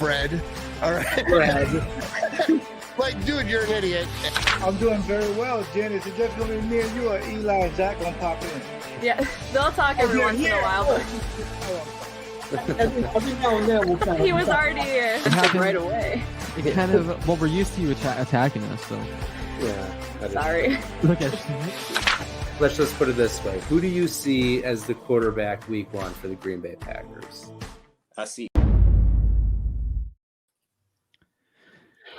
Fred. All right. Fred. Like, dude, you're an idiot. I'm doing very well, Jen. Is it just going to be me and you, or Eli and Zach going to pop in? Yeah, they'll talk every once in a while. Every now and then we'll kind of He was already here right away. It kind of, well, we're used to you attacking us, so. Yeah. Sorry. Look at Let's just put it this way. Who do you see as the quarterback week 1 for the Green Bay Packers? I see.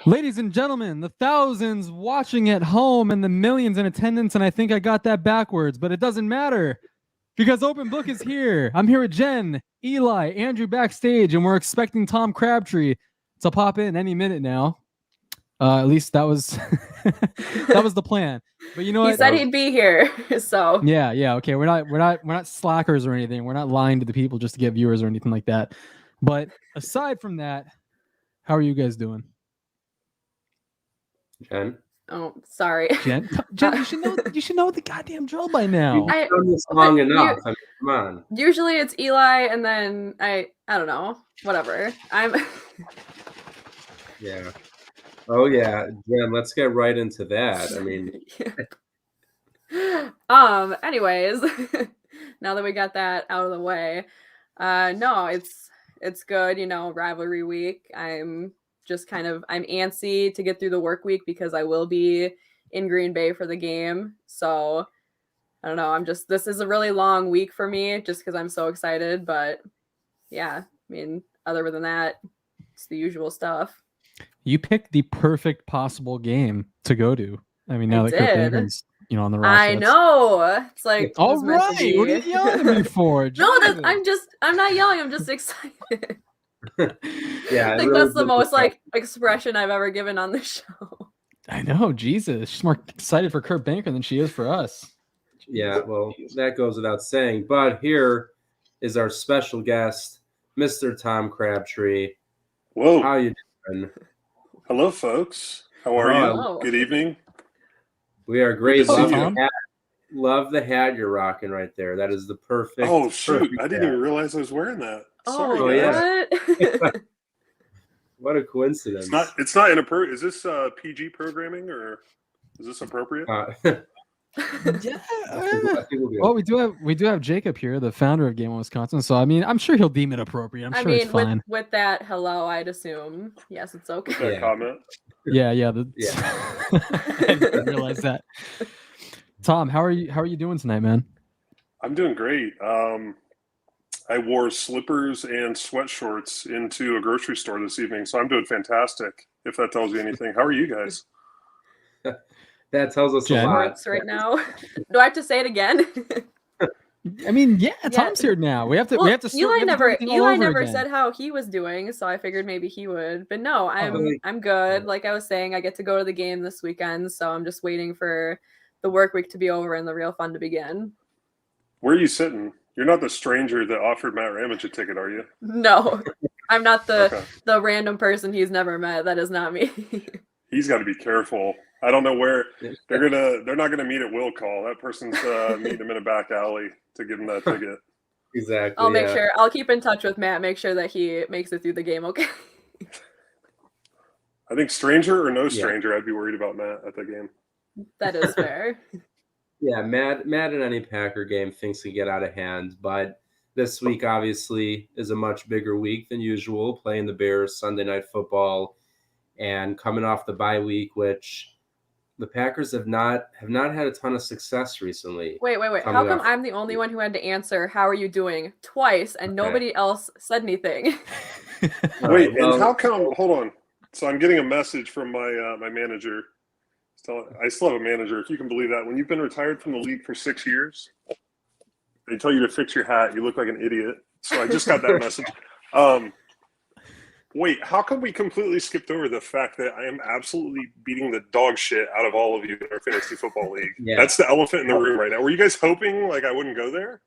Ladies and gentlemen, the thousands watching at home and the millions in attendance, and I think I got that backwards, but it doesn't matter because Open Book is here. I'm here with Jen, Eli, Andrew backstage, and we're expecting Tom Crabtree to pop in any minute now. At least that was that was the plan. But you know what? He said he'd be here, so Yeah. Okay, we're not slackers or anything. We're not lying to the people just to get viewers or anything like that. But aside from that, how are you guys doing? Jen? Oh, sorry. Jen, you should know the goddamn drill by now. You've done this long enough. I mean, come on. Usually it's Eli, and then I don't know, whatever. Yeah. Oh yeah, Jen. Let's get right into that. I mean, Anyways, now that we got that out of the way, no, it's good. You know, rivalry week. I'm antsy to get through the work week because I will be in Green Bay for the game. So I don't know. This is a really long week for me just because I'm so excited. But yeah, I mean, other than that, it's the usual stuff. You picked the perfect possible game to go to. I mean, now that Kurt Bacon's, on the roster. I know. It's like, all right. What are you yelling at me for? No, I'm not yelling. I'm just excited. Yeah, I think that's the most expression I've ever given on the show. I know, Jesus. She's more excited for Kurt Banker than she is for us. Yeah, well, that goes without saying. But here is our special guest, Mr. Tom Crabtree. Whoa. How you doing? Hello, folks. How are Hello. you? Good evening. We are great. Good to see you. Love the hat you're rocking right there. That is the perfect. Oh, shoot. Perfect I didn't even realize I was wearing that. Sorry, yeah. What? What a coincidence. It's not inappropriate. Is this PG programming or is this appropriate? Yeah. Well, we do have Jacob here, the founder of Game of Wisconsin. So I mean, I'm sure he'll deem it appropriate. I'm sure it's fine. With that hello, I'd assume yes, it's okay. That comment. Yeah. I didn't realize that. Tom, how are you doing tonight, man? I'm doing great. I wore slippers and sweatshorts into a grocery store this evening, so I'm doing fantastic. If that tells you anything, how are you guys? That tells us Jen. a lot. Right now, do I have to say it again? I mean, yeah, Tom's here now. We have to. Eli never said how he was doing, so I figured maybe he would. But no, I'm good. Like I was saying, I get to go to the game this weekend, so I'm just waiting for the work week to be over and the real fun to begin. Where are you sitting? You're not the stranger that offered Matt Ramage a ticket, are you? No, I'm not the random person he's never met. That is not me. He's got to be careful. I don't know where they're not gonna meet at will call. That person's meeting him in a back alley to give him that ticket. Exactly. I'll make sure. I'll keep in touch with Matt. Make sure that he makes it through the game. Okay. I think stranger or no stranger, I'd be worried about Matt at the game. That is fair. Yeah, Matt in any Packer game things can get out of hand, but this week obviously is a much bigger week than usual, playing the Bears Sunday Night Football and coming off the bye week, which the Packers have not had a ton of success recently. Wait. How come I'm the only one who had to answer how are you doing twice and nobody else said anything? Wait, and how come, hold on. So I'm getting a message from my my manager. I still have a manager, if you can believe that. When you've been retired from the league for 6 years, they tell you to fix your hat. You look like an idiot. So I just got that message. Wait, how come we completely skipped over the fact that I am absolutely beating the dog shit out of all of you in our fantasy football league? Yeah. That's the elephant in the room right now. Were you guys hoping I wouldn't go there?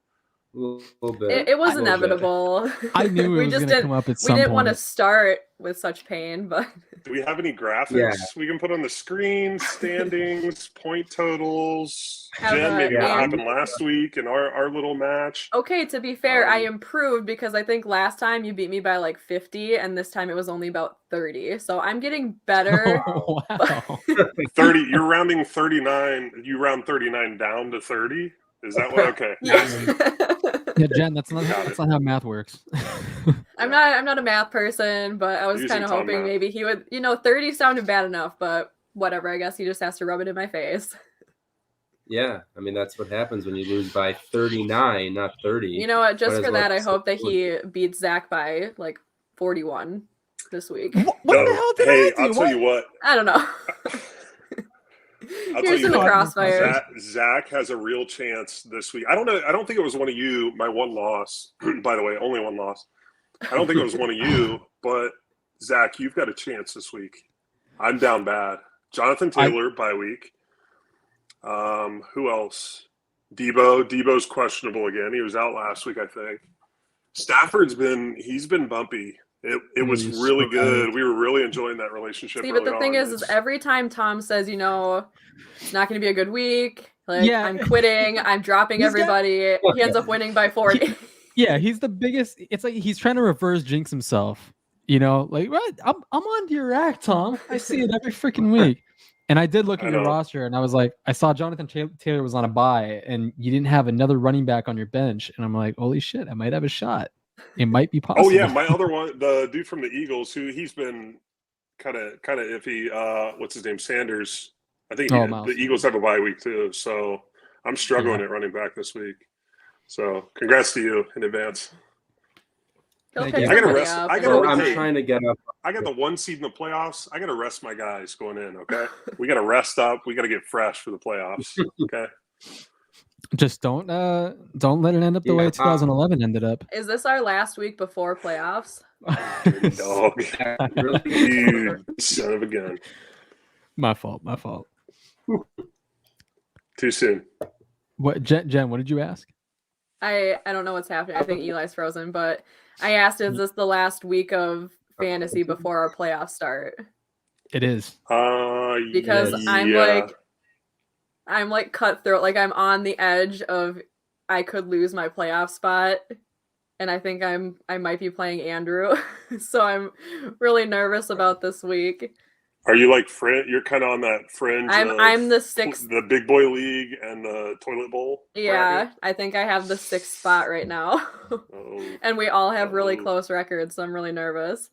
little bit. It was a little bit. inevitable. I knew it we was just going to didn't. come up at We some didn't want to point. start with such pain, but Do we have any graphics Yeah. we can put on the screen? Standings, point totals. Have Jen, a- maybe what Yeah. happened last week in our little match. okay. To be fair, I Um, improved because I think last time you beat me by like 50, and this time it was only about 30. So I'm getting better. Oh, wow. 30. You're rounding 39. You round 39 down to 30. Is that what? Okay. Yeah, Jen, that's not Got that's not how math works. I'm not a math person, but I was Using kind of Tom hoping math. maybe he would. 30 sounded bad enough, but whatever. I guess he just has to rub it in my face. Yeah, I mean that's what happens when you lose by 39, not 30. You know what? Just Might as for well that, I just- hope that he beats Zach by like 41 this week. What No, the hell did hey, I do? I'll tell you what. I don't know. I'll tell Here's you in the what. crossfire. Zach has a real chance this week. I don't know. I don't think it was one of you. My one loss, by the way, only one loss. I don't think it was one of you, but Zach, you've got a chance this week. I'm down bad. Jonathan Taylor bye week. Who else? Debo's questionable again. He was out last week, I think. Stafford's been bumpy. It was He's really so good. bad. We were really enjoying that relationship. See, but the early thing on. is every time Tom says, it's not going to be a good week. Like, Yeah. I'm quitting. I'm dropping He's got- everybody. He ends up winning by 40. Yeah, he's the biggest. It's like he's trying to reverse jinx himself. Like, right, I'm on to your act, Tom. I see it every freaking week. And I did look I at your know. roster, and I was like, I saw Jonathan Taylor was on a bye, and you didn't have another running back on your bench, and I'm like, holy shit, I might have a shot. It might be possible. Oh yeah, my other one, the dude from the Eagles, who he's been kind of iffy. What's his name? Sanders. I think Miles. the Eagles have a bye week too, so I'm struggling at running back this week. So congrats to you in advance. He'll Thank pick you. I gotta somebody rest. up. I and gotta- Well, I'm hey. trying to get up. I got the 1 seed in the playoffs. I got to rest my guys going in. Okay, we got to rest up. We got to get fresh for the playoffs. Okay. Just don't let it end up the way Yeah. 2011 ended up. Is this our last week before playoffs? Dirty dog. Really? You son of a gun. My fault. Too soon. What, Jen? What did you ask? I don't know what's happening. I think Eli's frozen, but I asked, is this the last week of fantasy before our playoffs start? It is. Because yeah. I'm like cutthroat. Like I'm on the edge of I could lose my playoff spot. And I think I might be playing Andrew. So I'm really nervous about this week. Are you like you're kind of on that fringe? I'm the sixth. The big boy league and the toilet bowl. Yeah, bracket? I think I have the 6th spot right now. Oh. And we all have really Oh. close records, so I'm really nervous.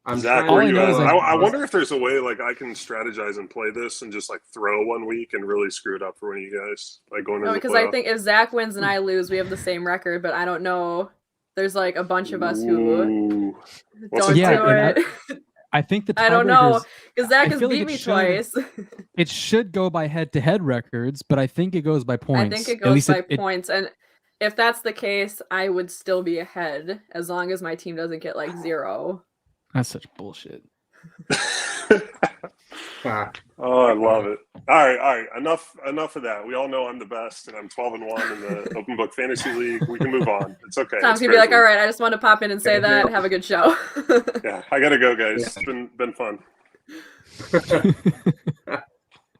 I'm Zach, trying where all I you know at? is, like, I wonder if there's a way like I can strategize and play this and just like throw 1 week and really screw it up for one of you guys, like going No, into the because I playoff. think if Zach wins and I lose, we have the same record, but I don't know. There's like a bunch of us who Ooh. What's don't the do tiebreaker? it. I think the I don't know. tiebreakers- Because Zach I has feel like beat it me should- twice. It should go by head-to-head records, but I think it goes by I points. think it At goes least by points. And if that's the case, I would still be ahead as long as my team doesn't get like 0. That's such bullshit. Ah, Oh, I love it. All right. Enough of that. We all know I'm the best, and I'm 12-1 in the Open Book Fantasy League. We can move on. It's okay. Tom's It's gonna be like, fair. all right, I just want to pop in and say that. Have a good show. Yeah, I gotta go, guys. It's been fun.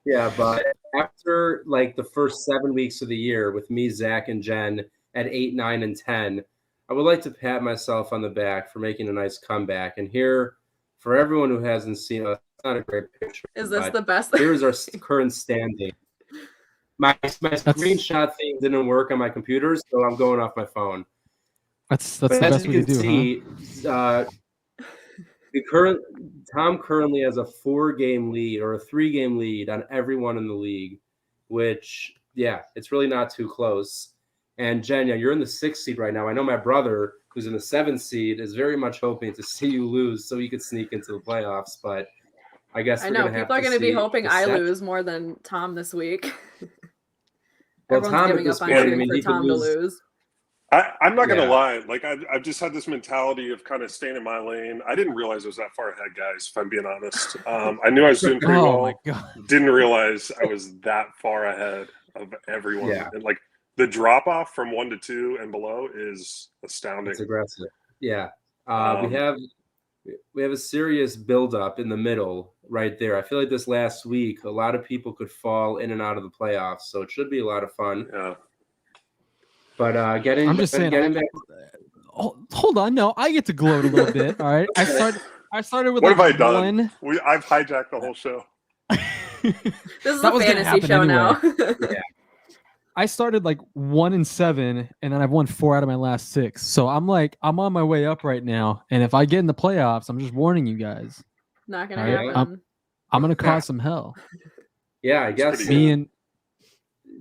yeah, but after like the first 7 weeks of the year with me, Zach, and Jen at 8, 9, and 10, I would like to pat myself on the back for making a nice comeback. And here, for everyone who hasn't seen us, it's not a great picture. Is this but the best? here's our current standing. My screenshot thing didn't work on my computer, so I'm going off my phone. That's the But best as we you can can do, huh? see, Tom currently has a 4-game lead or a 3-game lead on everyone in the league, which it's really not too close. And Jen, you're in the 6th seed right now. I know my brother, who's in the 7th seed, is very much hoping to see you lose so he could sneak into the playoffs. But I guess I know people are going to be hoping I lose more than Tom this week. Well, Everyone's Tom at giving this up on point, shooting he for could Tom to lose. I'm not gonna Yeah. lie. Like I've just had this mentality of kind of staying in my lane. I didn't realize I was that far ahead, guys. If I'm being honest, I knew I was doing pretty Oh well. my god! Didn't realize I was that far ahead of everyone. Yeah. And like the drop off from 1 to 2 and below is astounding. It's aggressive. Yeah. We have a serious buildup in the middle right there. I feel like this last week, a lot of people could fall in and out of the playoffs, so it should be a lot of fun. Yeah. But I'm just saying. back. Hold on, no, I get to gloat a little bit. All right, I started with. What like have I done? I've hijacked the whole show. This is That a was gonna fantasy happen show anyway. now. Yeah. I started like 1-7, and then I've won 4 out of my last 6. So I'm on my way up right now. And if I get in the playoffs, I'm just warning you guys. Not gonna All right, happen. I'm gonna cause some hell. Yeah, I guess Me and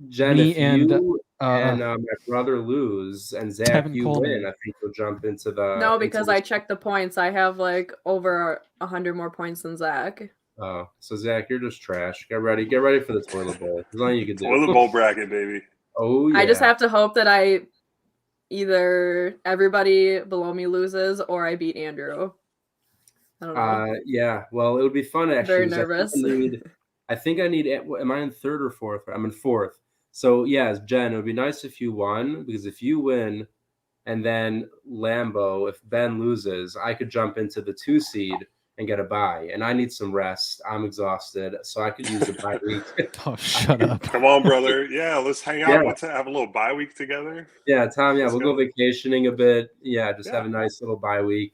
Jen, me if and, you and my brother lose and Zach, Tevin you Coleman. win, I think you'll jump into the. No, because I checked the points. I have like over 100 more points than Zach. Oh, so Zach, you're just trash. Get ready for the toilet bowl. There's nothing you can do. Toilet bowl bracket, baby. Oh yeah. I just have to hope that I either everybody below me loses or I beat Andrew. I don't know. Yeah. Well, it would be fun actually. Very nervous. I think I need. Am I in 3rd or 4th? I'm in 4th. So yeah, Jen, it would be nice if you won, because if you win, and then Lambeau, if Ben loses, I could jump into the 2 seed and get a bye. And I need some rest. I'm exhausted, so I could use a bye week. Oh, shut up! Come on, brother. Yeah, let's hang out. Yeah. Let's have a little bye week together. Yeah, Tom. Yeah, Let's we'll go vacationing a bit. Yeah, just Yeah. have a nice little bye week.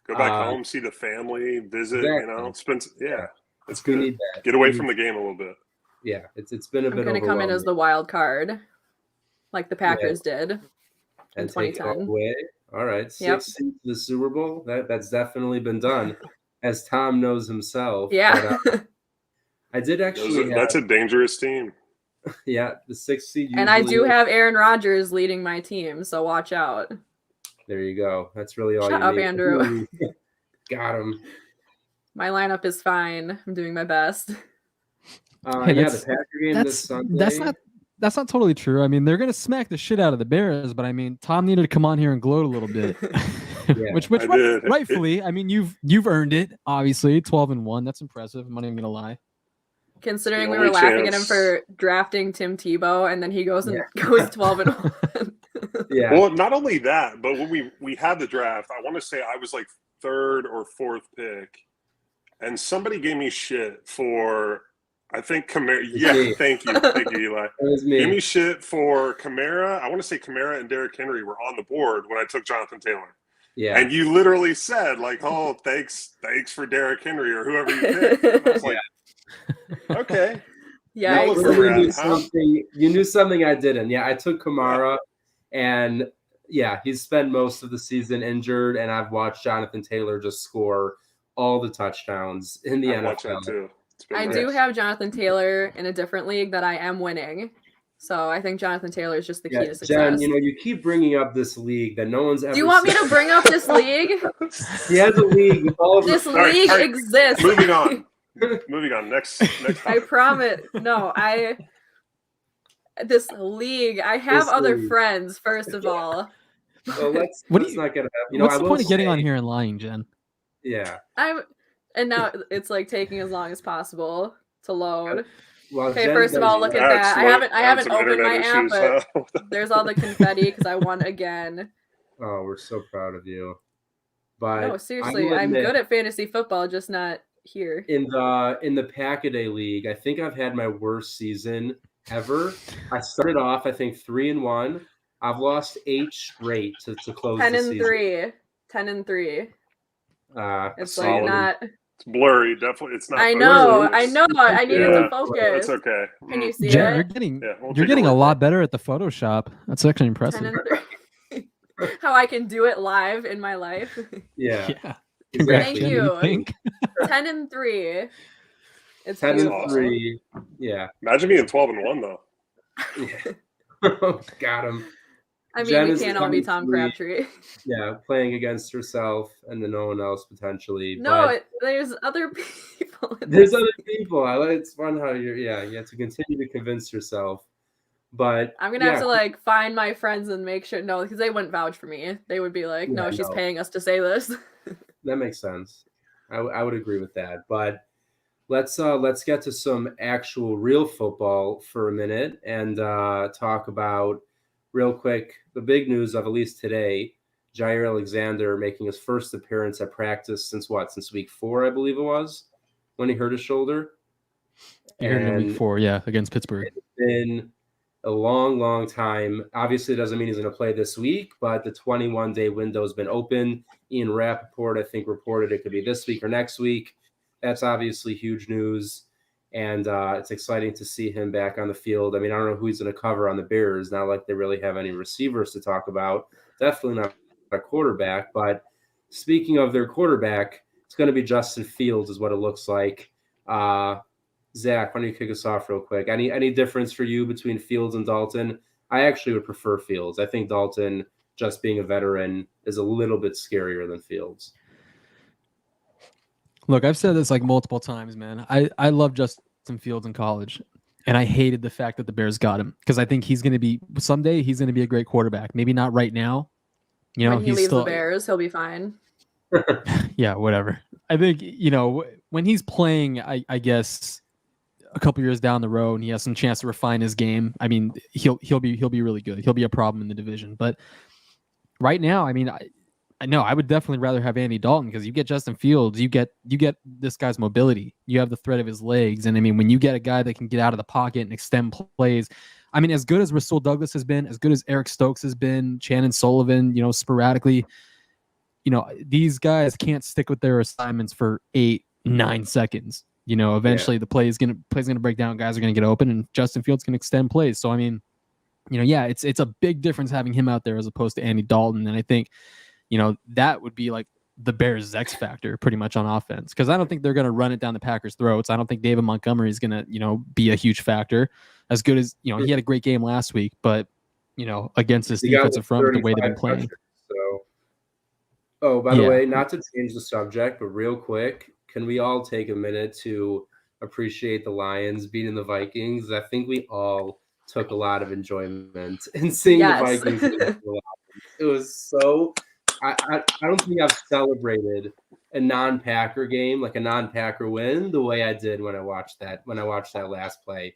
Go back home, see the family, visit. Exactly. Spend. Yeah, it's We good. need that. Get away from the game a little bit. Yeah, it's been a I'm bit. gonna come in as the wild card, like the Packers did in and take it all 2010. away. All right, 6 Yep. seeds to the Super Bowl. That's definitely been done, as Tom knows himself. Yeah. But, I did actually. That's a dangerous team. Yeah, the 6th seed. And I usually- do have Aaron Rodgers leading my team, so watch out. There you go. That's really all Shut you up, need. Andrew. Got him. My lineup is fine. I'm doing my best. Hey, yeah, the Packer game this Sunday. That's not totally true. I mean, they're gonna smack the shit out of the Bears, but I mean, Tom needed to come on here and gloat a little bit, Yeah, which I did. rightfully, I mean, you've earned it. Obviously, 12-1. That's impressive. I'm not even gonna lie. Considering The we were only laughing at him chance. for drafting Tim Tebow, and then he goes and goes 12-1. Yeah. Well, not only that, but when we had the draft, I want to say I was like 3rd or 4th pick, and somebody gave me shit for, I think Kamara. Yeah, me. thank you, Eli. That was Gave me me. shit for Kamara. I want to say Kamara and Derrick Henry were on the board when I took Jonathan Taylor. Yeah. And you literally said, like, oh, thanks for Derrick Henry or whoever you picked. And I was like, okay. Yeah. Now look You where we're knew at, huh? something. You knew something I didn't. Yeah, I took Kamara, and yeah, he's spent most of the season injured, and I've watched Jonathan Taylor just score all the touchdowns in the I watched that NFL. too. It's been I nice. do have Jonathan Taylor in a different league that I am winning. So I think Jonathan Taylor is just the key to success. Jen, you keep bringing up this league that no one's ever. Do you want me to bring up this league? He has a league with all of This the. right, league all right. exists. Moving on. Moving on. Next I topic. promise. No, this league. I have This other league. friends. First of all, Well, let's not get ahead. What's I the will point of getting say- on here and lying, Jen? Yeah. and now it's like taking as long as possible to load. Well, Okay, Jen first of all, does- look at that. I haven't Some opened my internet app, issues, but huh? there's all the confetti because I won again. Oh, we're so proud of you. But No, seriously, will I'm admit, good at fantasy football, just not here. in the Pack-A-Day League. I think I've had my worst season ever. I started off, I think, 3-1. I've lost 8 straight to close the season. 10-3. 10-3. It's solid. like not. It's blurry. Definitely, it's not. I focused. know. I needed Yeah, to focus. That's okay. Can you see Jen, it? we'll you're take getting it a with lot it. better at the Photoshop. That's actually impressive. 10-3. How I can do it live in my life. Yeah. Yeah. Congrats, Thank Jen. you. Think? 10-3. It's beautiful. 10-3. Yeah. Imagine being 12-1 though. Yeah. Got him. I mean, Jen we is can't all be Tom 10-3. Crabtree. Yeah, playing against herself and then no one else potentially. No, but there's other people. in there's this. other people. It's fun how you have to continue to convince yourself. But I'm gonna have to like find my friends and make sure because they wouldn't vouch for me. They would be like, "No, Yeah, she's no. paying us to say this." that makes sense. I would agree with that. But let's get to some actual real football for a minute and talk about real quick, the big news of at least today, Jair Alexander making his first appearance at practice since week 4, I believe it was, when he hurt his shoulder. You heard it in week 4, yeah, against Pittsburgh. It's been a long, long time. Obviously, it doesn't mean he's going to play this week, but the 21-day window has been open. Ian Rappaport, I think, reported it could be this week or next week. That's obviously huge news, and it's exciting to see him back on the field. I mean, I don't know who he's going to cover on the Bears. Not like they really have any receivers to talk about. Definitely not a quarterback, but speaking of their quarterback, it's going to be Justin Fields is what it looks like. Zach, why don't you kick us off real quick? Any difference for you between Fields and Dalton? I actually would prefer Fields. I think Dalton, just being a veteran, is a little bit scarier than Fields. Look, I've said this like multiple times, man. I love Justin Fields in college, and I hated the fact that the Bears got him because I think someday he's going to be a great quarterback. Maybe not right now. You know, when he leaves the Bears, he'll be fine. Yeah, whatever. I think, when he's playing, I guess a couple years down the road and he has some chance to refine his game, I mean, he'll be really good. He'll be a problem in the division. But right now, I mean, I know I would definitely rather have Andy Dalton because you get Justin Fields, you get this guy's mobility, you have the threat of his legs, and I mean, when you get a guy that can get out of the pocket and extend plays, I mean, as good as Rasul Douglas has been, as good as Eric Stokes has been, Shannon Sullivan, sporadically, these guys can't stick with their assignments for 8-9 seconds. Eventually the play's gonna break down, guys are gonna get open, and Justin Fields can extend plays. So I mean, it's a big difference having him out there as opposed to Andy Dalton, and I think that would be like the Bears' X factor pretty much on offense, because I don't think they're going to run it down the Packers' throats. I don't think David Montgomery is going to, be a huge factor. As good as, he had a great game last week, but, against this defensive front, the way they've been playing. By the way, not to change the subject, but real quick, can we all take a minute to appreciate the Lions beating the Vikings? I think we all took a lot of enjoyment in seeing the Vikings. It was so... I don't think I've celebrated a non-Packer game, like a non-Packer win, the way I did when I watched that last play.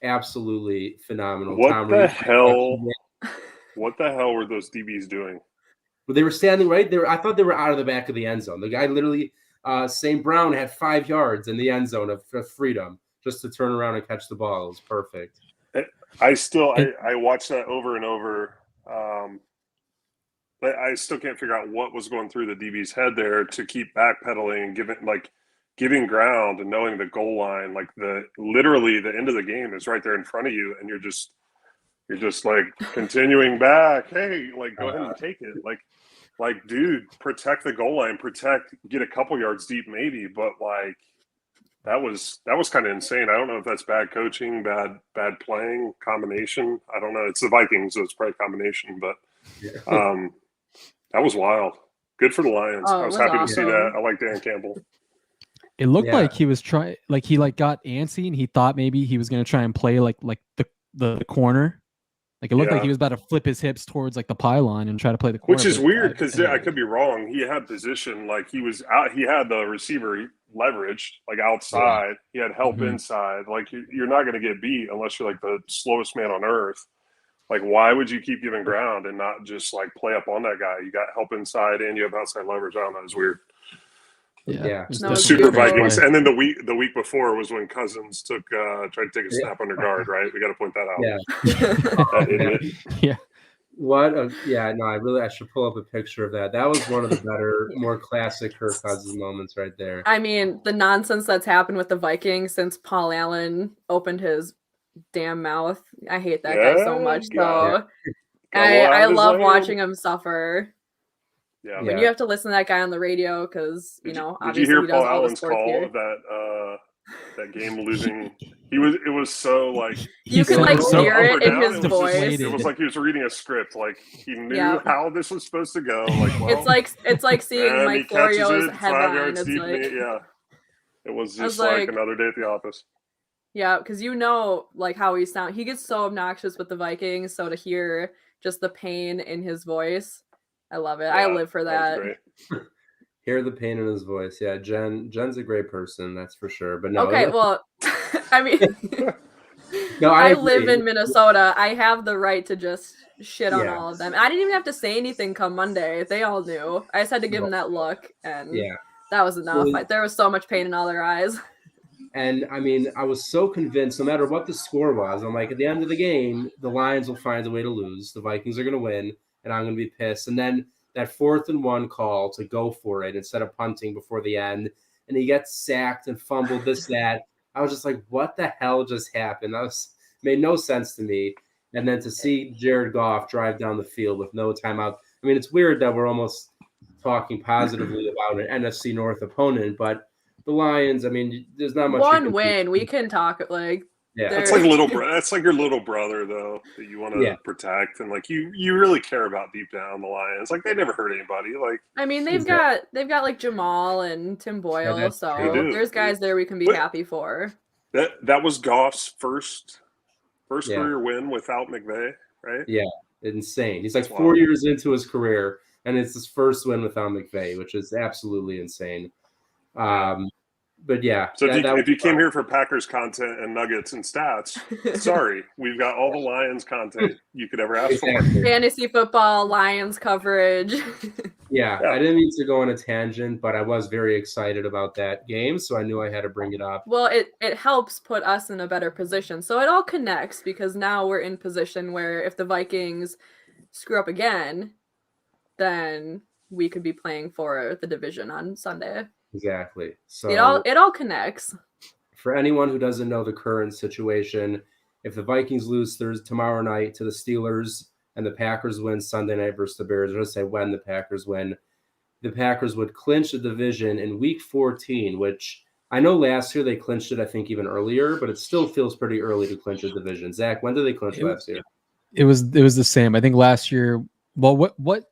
Absolutely phenomenal. What the hell were those DBs doing? Well, they were standing right there. I thought they were out of the back of the end zone. The guy literally, St. Brown had 5 yards in the end zone of freedom just to turn around and catch the ball. It was perfect. I watched that over and over. But I still can't figure out what was going through the DB's head there to keep backpedaling and giving ground and knowing the goal line, literally the end of the game is right there in front of you, and you're just like continuing back. Hey, go ahead and take it. Dude, protect the goal line, get a couple yards deep maybe, but that was kind of insane. I don't know if that's bad coaching, bad playing, combination. I don't know. It's the Vikings, so it's probably a combination, but that was wild. Good for the Lions. I was happy to see that. I like Dan Campbell. It looked like he was trying, he got antsy and he thought maybe he was going to try and play like the corner. It looked like he was about to flip his hips towards the pylon and try to play the corner. Which is weird because I could be wrong. He had position, he was out. He had the receiver leveraged outside. He had help inside. You're not going to get beat unless you're the slowest man on earth. Why would you keep giving ground and not just play up on that guy? You got help inside and you have outside leverage. I don't know. It's weird. Yeah. The Super Vikings. And then the week before was when Cousins tried to take a snap under guard, right? We got to point that out. Yeah. That idiot. Yeah. I should pull up a picture of that. That was one of the better, more classic Kirk Cousins moments right there. I mean, the nonsense that's happened with the Vikings since Paul Allen opened his damn mouth. I hate that guy so much. So I love watching him suffer. Yeah. When you have to listen to that guy on the radio, because obviously did you hear he does Paul all the Allen's sports call here. of that game losing? It was so you can hear it in his voice. It was like he was reading a script. He knew how this was supposed to go. It's like seeing Mike Florio's headline. It's it was just another day at the office. Yeah, because how he sounds. He gets so obnoxious with the Vikings. So to hear just the pain in his voice, I love it. I live for that. Hear the pain in his voice. Yeah, Jen's a great person, that's for sure. But no. Okay, well, I mean, No, I agree. live in Minnesota. I have the right to just shit on Yeah. all of them. I didn't even have to say anything come Monday. They all knew. I just had to give them that look, and Yeah. that was enough. Well, There was so much pain in all their eyes. And I mean, I was so convinced, no matter what the score was, I'm like, at the end of the game, the Lions will find a way to lose. The Vikings are going to win, and I'm going to be pissed. And then that 4th and 1 call to go for it instead of punting before the end, and he gets sacked and fumbled, this, that. I was just like, what the hell just happened? That made no sense to me. And then to see Jared Goff drive down the field with no timeout. I mean, it's weird that we're almost talking positively about an NFC North opponent, but the Lions, I mean, there's not much. One win, we can talk like. Yeah, that's like that's like your little brother though that you want to protect, and like you really care about deep down the Lions. Like they never hurt anybody. Like I mean, they've got like Jamal and Tim Boyle, so there's guys there we can be happy for. That was Goff's first career win without McVay, right? Yeah, insane. He's like 4 years into his career, and it's his first win without McVay, which is absolutely insane. But yeah. So if you came here for Packers content and nuggets and stats, sorry, we've got all the Lions content you could ever ask for. Fantasy football, Lions coverage. Yeah, I didn't mean to go on a tangent, but I was very excited about that game, so I knew I had to bring it up. Well, it helps put us in a better position. So it all connects because now we're in position where if the Vikings screw up again, then we could be playing for the division on Sunday. Exactly. So it all connects. For anyone who doesn't know the current situation, if the Vikings lose tomorrow night to the Steelers and the Packers win Sunday night versus the Bears, or let's say when the Packers win, the Packers would clinch the division in week 14, which I know last year they clinched it, I think, even earlier, but it still feels pretty early to clinch a division. Zach, when did they clinch last year? It was the same. I think last year. Well, what?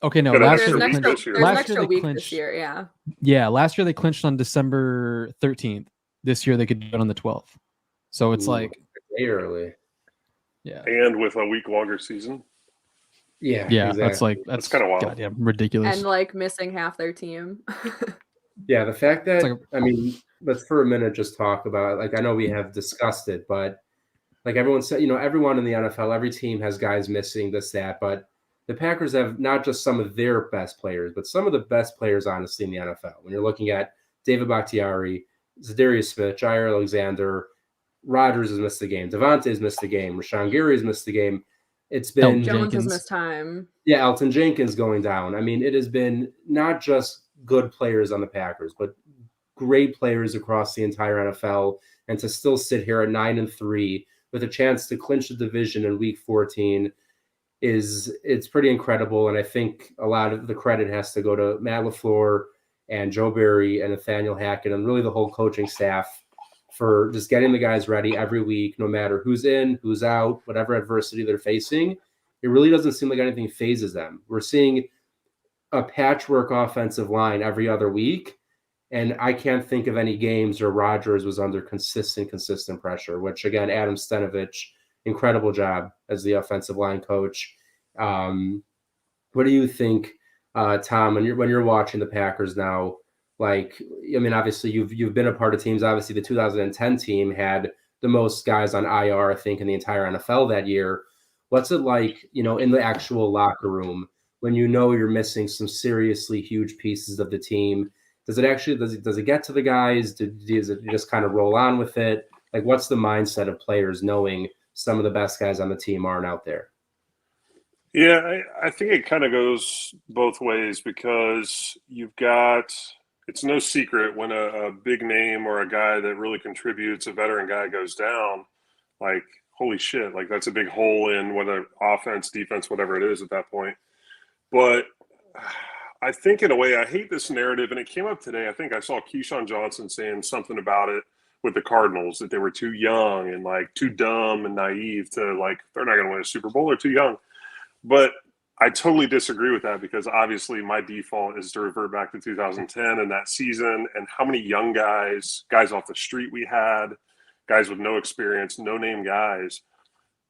Okay, no. Last year, there's an extra week this year. Yeah. Yeah, last year they clinched on December 13th. This year they could do it on the 12th. So it's like way early. Yeah. And with a week longer season. Yeah. Exactly. That's kind of wild. God, yeah, ridiculous. And like missing half their team. Yeah, the fact that I mean, let's for a minute just talk about, like, I know we have discussed it, but like everyone said, everyone in the NFL, every team has guys missing, this, that, but the Packers have not just some of their best players, but some of the best players, honestly, in the NFL. When you're looking at David Bakhtiari, Zadarius Smith, Jair Alexander, Rodgers has missed the game, Devontae has missed the game, Rashawn Gary has missed the game. It's been Jones has missed time. Yeah, Elton Jenkins going down. I mean, it has been not just good players on the Packers, but great players across the entire NFL. And to still sit here at 9-3 with a chance to clinch the division in week 14 it's pretty incredible. And I think a lot of the credit has to go to Matt LaFleur and Joe Barry and Nathaniel Hackett and really the whole coaching staff for just getting the guys ready every week, no matter who's in, who's out, whatever adversity they're facing. It really doesn't seem like anything phases them. We're seeing a patchwork offensive line every other week, and I can't think of any games where Rodgers was under consistent pressure, which, again, Adam Stenavich, incredible job as the offensive line coach. What do you think, Tom, when you're watching the Packers now? Like, I mean, obviously you've been a part of teams. Obviously, the 2010 team had the most guys on IR, I think, in the entire NFL that year. What's it like, in the actual locker room when you're missing some seriously huge pieces of the team? Does it get to the guys? Does it just kind of roll on with it? Like, what's the mindset of players knowing some of the best guys on the team aren't out there? Yeah, I think it kind of goes both ways because it's no secret when a big name or a guy that really contributes, a veteran guy, goes down, like, holy shit, like that's a big hole in whether offense, defense, whatever it is at that point. But I think in a way, I hate this narrative, and it came up today. I think I saw Keyshawn Johnson saying something about it with the Cardinals, that they were too young and like too dumb and naive to, like, they're not going to win a Super Bowl, they're too young. But I totally disagree with that because obviously my default is to revert back to 2010 and that season and how many young guys off the street we had, guys with no experience, no-name guys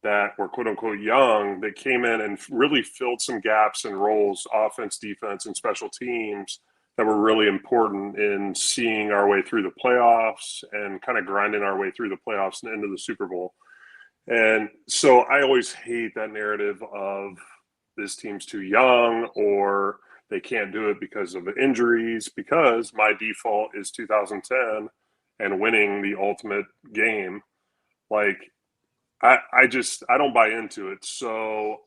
that were quote-unquote young that came in and really filled some gaps and roles, offense, defense, and special teams that were really important in seeing our way through the playoffs and kind of grinding our way through the playoffs and into the Super Bowl. And so I always hate that narrative of this team's too young or they can't do it because of the injuries, because my default is 2010 and winning the ultimate game. Like, I don't buy into it. So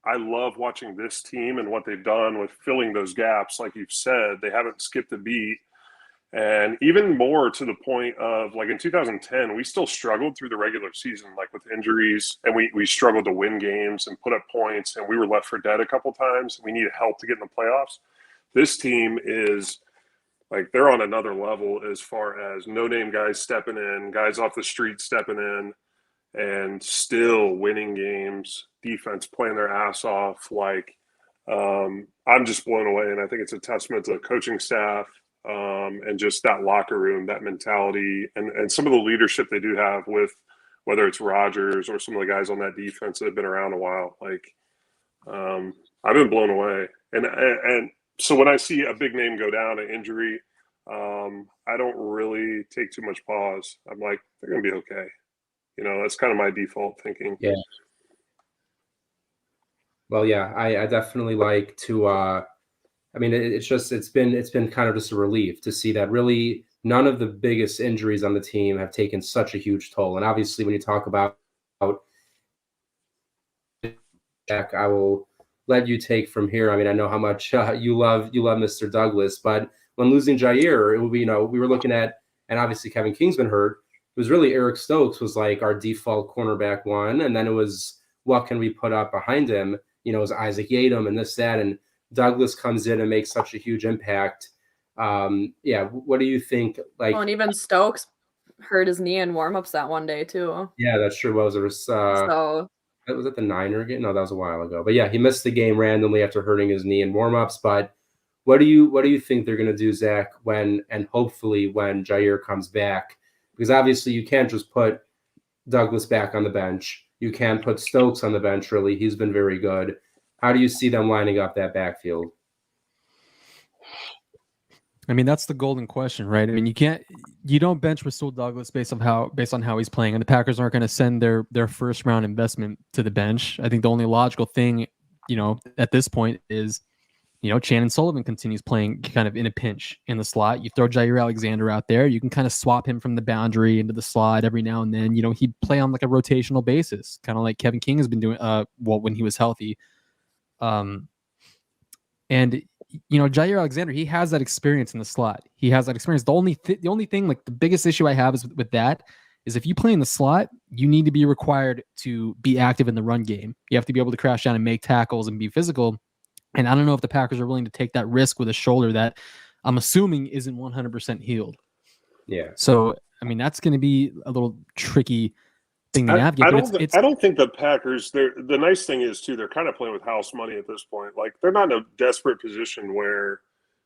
I love watching this team and what they've done with filling those gaps. Like you've said, they haven't skipped a beat. And even more to the point of, like, in 2010, we still struggled through the regular season, like with injuries, and we struggled to win games and put up points, and we were left for dead a couple times. We needed help to get in the playoffs. This team is like, they're on another level as far as no-name guys stepping in, guys off the street stepping in, and still winning games, defense playing their ass off. Like, I'm just blown away, and I think it's a testament to the coaching staff, and just that locker room, that mentality, and some of the leadership they do have with, whether it's Rodgers or some of the guys on that defense that have been around a while. Like, I've been blown away. And so when I see a big name go down, an injury, I don't really take too much pause. I'm like, they're going to be okay. You know, that's kind of my default thinking. Yeah. Well, yeah, I definitely like to, I mean, it's been kind of just a relief to see that really none of the biggest injuries on the team have taken such a huge toll. And obviously when you talk about Jack, I will let you take from here. I mean, I know how much you love Mr. Douglas, but when losing Jair, it would be, you know, we were looking at, and obviously Kevin King's been hurt. It was really Eric Stokes was like our default cornerback one. And then it was, what can we put up behind him? You know, it was Isaac Yadam and this, that, and Douglas comes in and makes such a huge impact. Yeah. What do you think? Like, well, and even Stokes hurt his knee in warmups that one day too. Yeah, that's true. What was it? So was it the Niner game? No, that was a while ago. But yeah, he missed the game randomly after hurting his knee in warmups. But what do you think they're going to do, Zach, when, and hopefully when Jair comes back? Because obviously you can't just put Douglas back on the bench. You can't put Stokes on the bench, really. He's been very good. How do you see them lining up that backfield? I mean, that's the golden question, right? I mean, you don't bench Rasul Douglas based on how he's playing, and the Packers aren't going to send their first round investment to the bench. I think the only logical thing, you know, at this point is, you know, Shannon Sullivan continues playing kind of in a pinch in the slot. You throw Jair Alexander out there, you can kind of swap him from the boundary into the slot every now and then. You know, he'd play on like a rotational basis, kind of like Kevin King has been doing, when he was healthy. And you know, Jair Alexander, he has that experience in the slot. He has that experience. The only thing, like the biggest issue I have is with that is if you play in the slot, you need to be required to be active in the run game. You have to be able to crash down and make tackles and be physical. And I don't know if the Packers are willing to take that risk with a shoulder that I'm assuming isn't 100% healed. Yeah. So, I mean, that's going to be a little tricky thing to navigate. I don't think the Packers, the nice thing is, too, they're kind of playing with house money at this point. Like, they're not in a desperate position where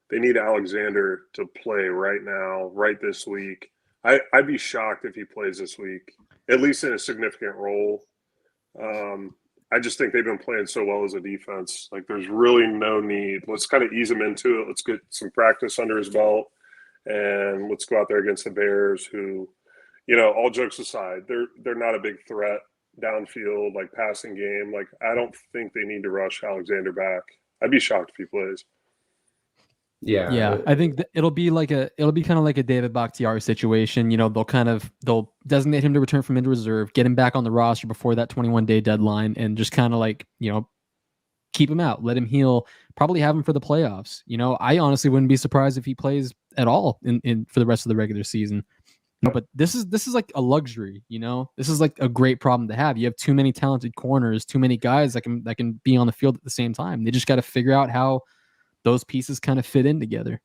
they need Alexander to play right now, right this week. I'd be shocked if he plays this week, at least in a significant role. I just think they've been playing so well as a defense. Like, there's really no need. Let's kind of ease him into it. Let's get some practice under his belt, and let's go out there against the Bears, who, you know, all jokes aside, they're not a big threat downfield, like passing game. Like, I don't think they need to rush Alexander back. I'd be shocked if he plays. Yeah. I think it'll be kind of like a David Bakhtiari situation. You know, they'll designate him to return from injured reserve, get him back on the roster before that 21-day deadline, and just kind of like, you know, keep him out, let him heal, probably have him for the playoffs. You know, I honestly wouldn't be surprised if he plays at all in for the rest of the regular season. No, but this is like a luxury, you know. This is like a great problem to have. You have too many talented corners, too many guys that can be on the field at the same time. They just got to figure out how those pieces kind of fit in together.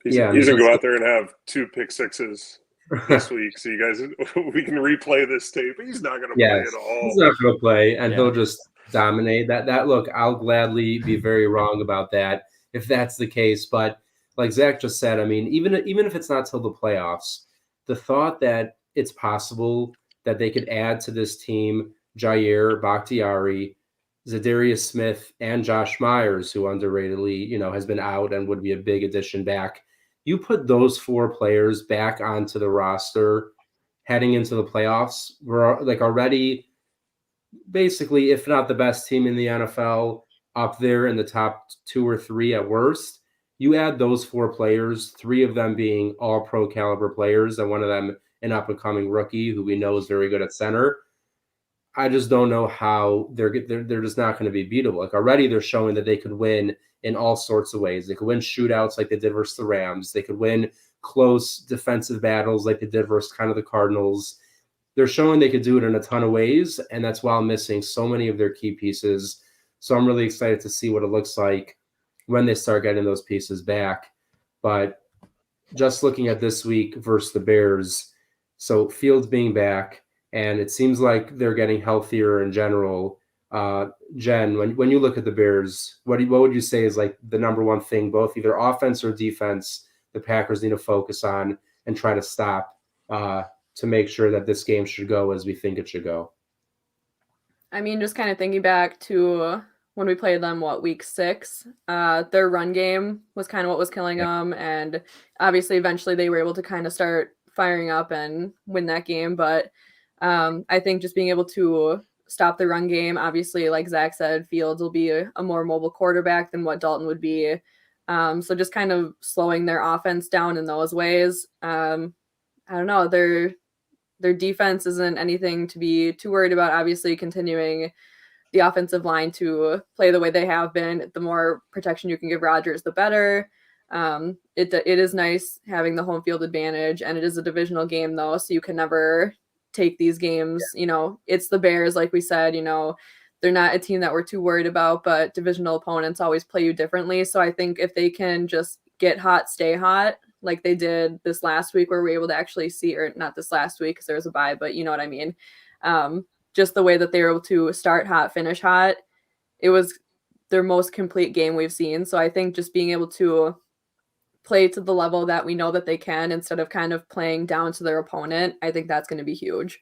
He's gonna go out there and have 2 pick sixes this week, so you guys, we can replay this tape. He's not gonna play at all. He's not gonna play, and he'll just dominate. That look, I'll gladly be very wrong about that if that's the case. But like Zach just said, I mean, even if it's not till the playoffs, the thought that it's possible that they could add to this team Jair, Bakhtiari, Zadarius Smith, and Josh Myers, who underratedly, you know, has been out and would be a big addition back. You put those 4 players back onto the roster, heading into the playoffs. We're like already basically, if not the best team in the NFL, up there in the top 2 or 3 at worst. You add those 4 players, 3 of them being all pro caliber players, and one of them an up and coming rookie who we know is very good at center. I just don't know how they're just not going to be beatable. Like already they're showing that they could win in all sorts of ways. They could win shootouts like they did versus the Rams. They could win close defensive battles like they did versus kind of the Cardinals. They're showing they could do it in a ton of ways, and that's while missing so many of their key pieces. So I'm really excited to see what it looks like when they start getting those pieces back. But just looking at this week versus the Bears, so Fields being back, and it seems like they're getting healthier in general. Jen, when you look at the Bears, what would you say is like the number one thing, both either offense or defense, the Packers need to focus on and try to stop to make sure that this game should go as we think it should go? I mean, just kind of thinking back to when we played them, week 6, their run game was kind of what was killing them. And obviously, eventually they were able to kind of start firing up and win that game. But I think just being able to stop the run game, obviously, like Zach said, Fields will be a more mobile quarterback than what Dalton would be. So just kind of slowing their offense down in those ways. I don't know. Their defense isn't anything to be too worried about. Obviously, continuing the offensive line to play the way they have been. The more protection you can give Rodgers, the better. It is nice having the home field advantage, and it is a divisional game, though, so you can never take these games. It's the Bears, like we said. They're not a team that we're too worried about, but divisional opponents always play you differently. So I think if they can just get hot, stay hot, like they did this last week, where we were able to actually see, or not this last week because there was a bye, but you know what I mean. Just the way that they were able to start hot, finish hot, it was their most complete game we've seen. So I think just being able to play to the level that we know that they can, instead of kind of playing down to their opponent, I think that's going to be huge.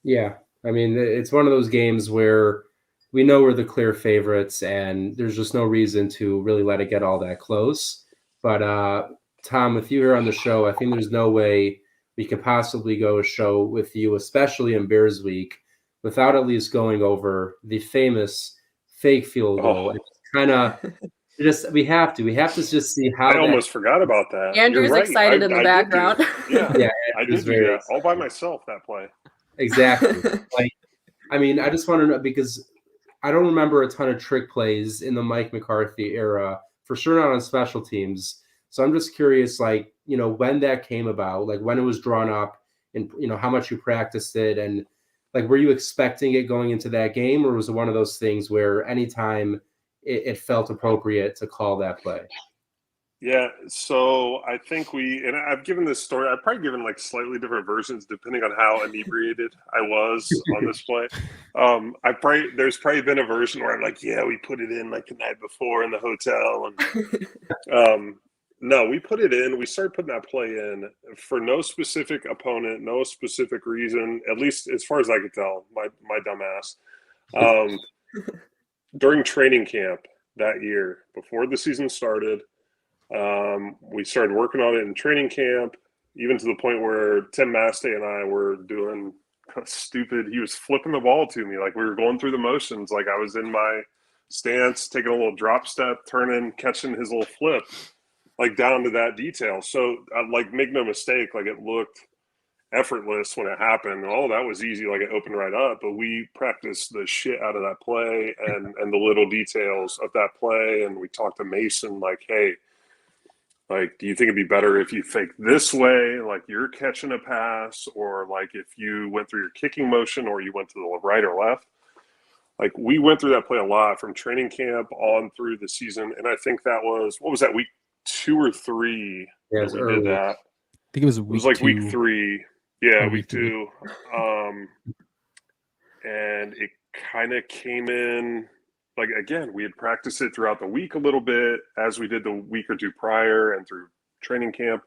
Yeah. I mean, it's one of those games where we know we're the clear favorites, and there's just no reason to really let it get all that close. But Tom, with you here on the show, I think there's no way we could possibly go a show with you, especially in Bears Week, without at least going over the famous fake field goal. It's kind of we have to just see how. I almost forgot about that. Andrew's right. excited in the background. Yeah, I did do that all by myself, that play. Exactly. I just want to know, because I don't remember a ton of trick plays in the Mike McCarthy era, for sure not on special teams. So I'm just curious, when that came about, when it was drawn up, and how much you practiced it, and were you expecting it going into that game, or was it one of those things where anytime it felt appropriate to call that play? Yeah, so I think and I've given this story, I've probably given slightly different versions depending on how inebriated I was on this play. There's probably been a version where I'm like, yeah, we put it in the night before in the hotel, and no, we put it in. We started putting that play in for no specific opponent, no specific reason, at least as far as I could tell, my dumb ass. During training camp that year, before the season started, we started working on it in training camp, even to the point where Tim Mastey and I were doing stupid. He was flipping the ball to me. We were going through the motions. I was in my stance, taking a little drop step, turning, catching his little flip, down to that detail. So make no mistake, it looked effortless when it happened. Oh, that was easy. It opened right up, but we practiced the shit out of that play and the little details of that play. And we talked to Mason, hey, do you think it'd be better if you fake this way, you're catching a pass, or if you went through your kicking motion, or you went to the right or left? We went through that play a lot from training camp on through the season. And I think that was, what was that, week 2 or 3? Yeah, we did that. I think it was week 2. Week 3. Yeah, Oh, week 2. And it kind of came in, again, we had practiced it throughout the week a little bit, as we did the week or two prior and through training camp.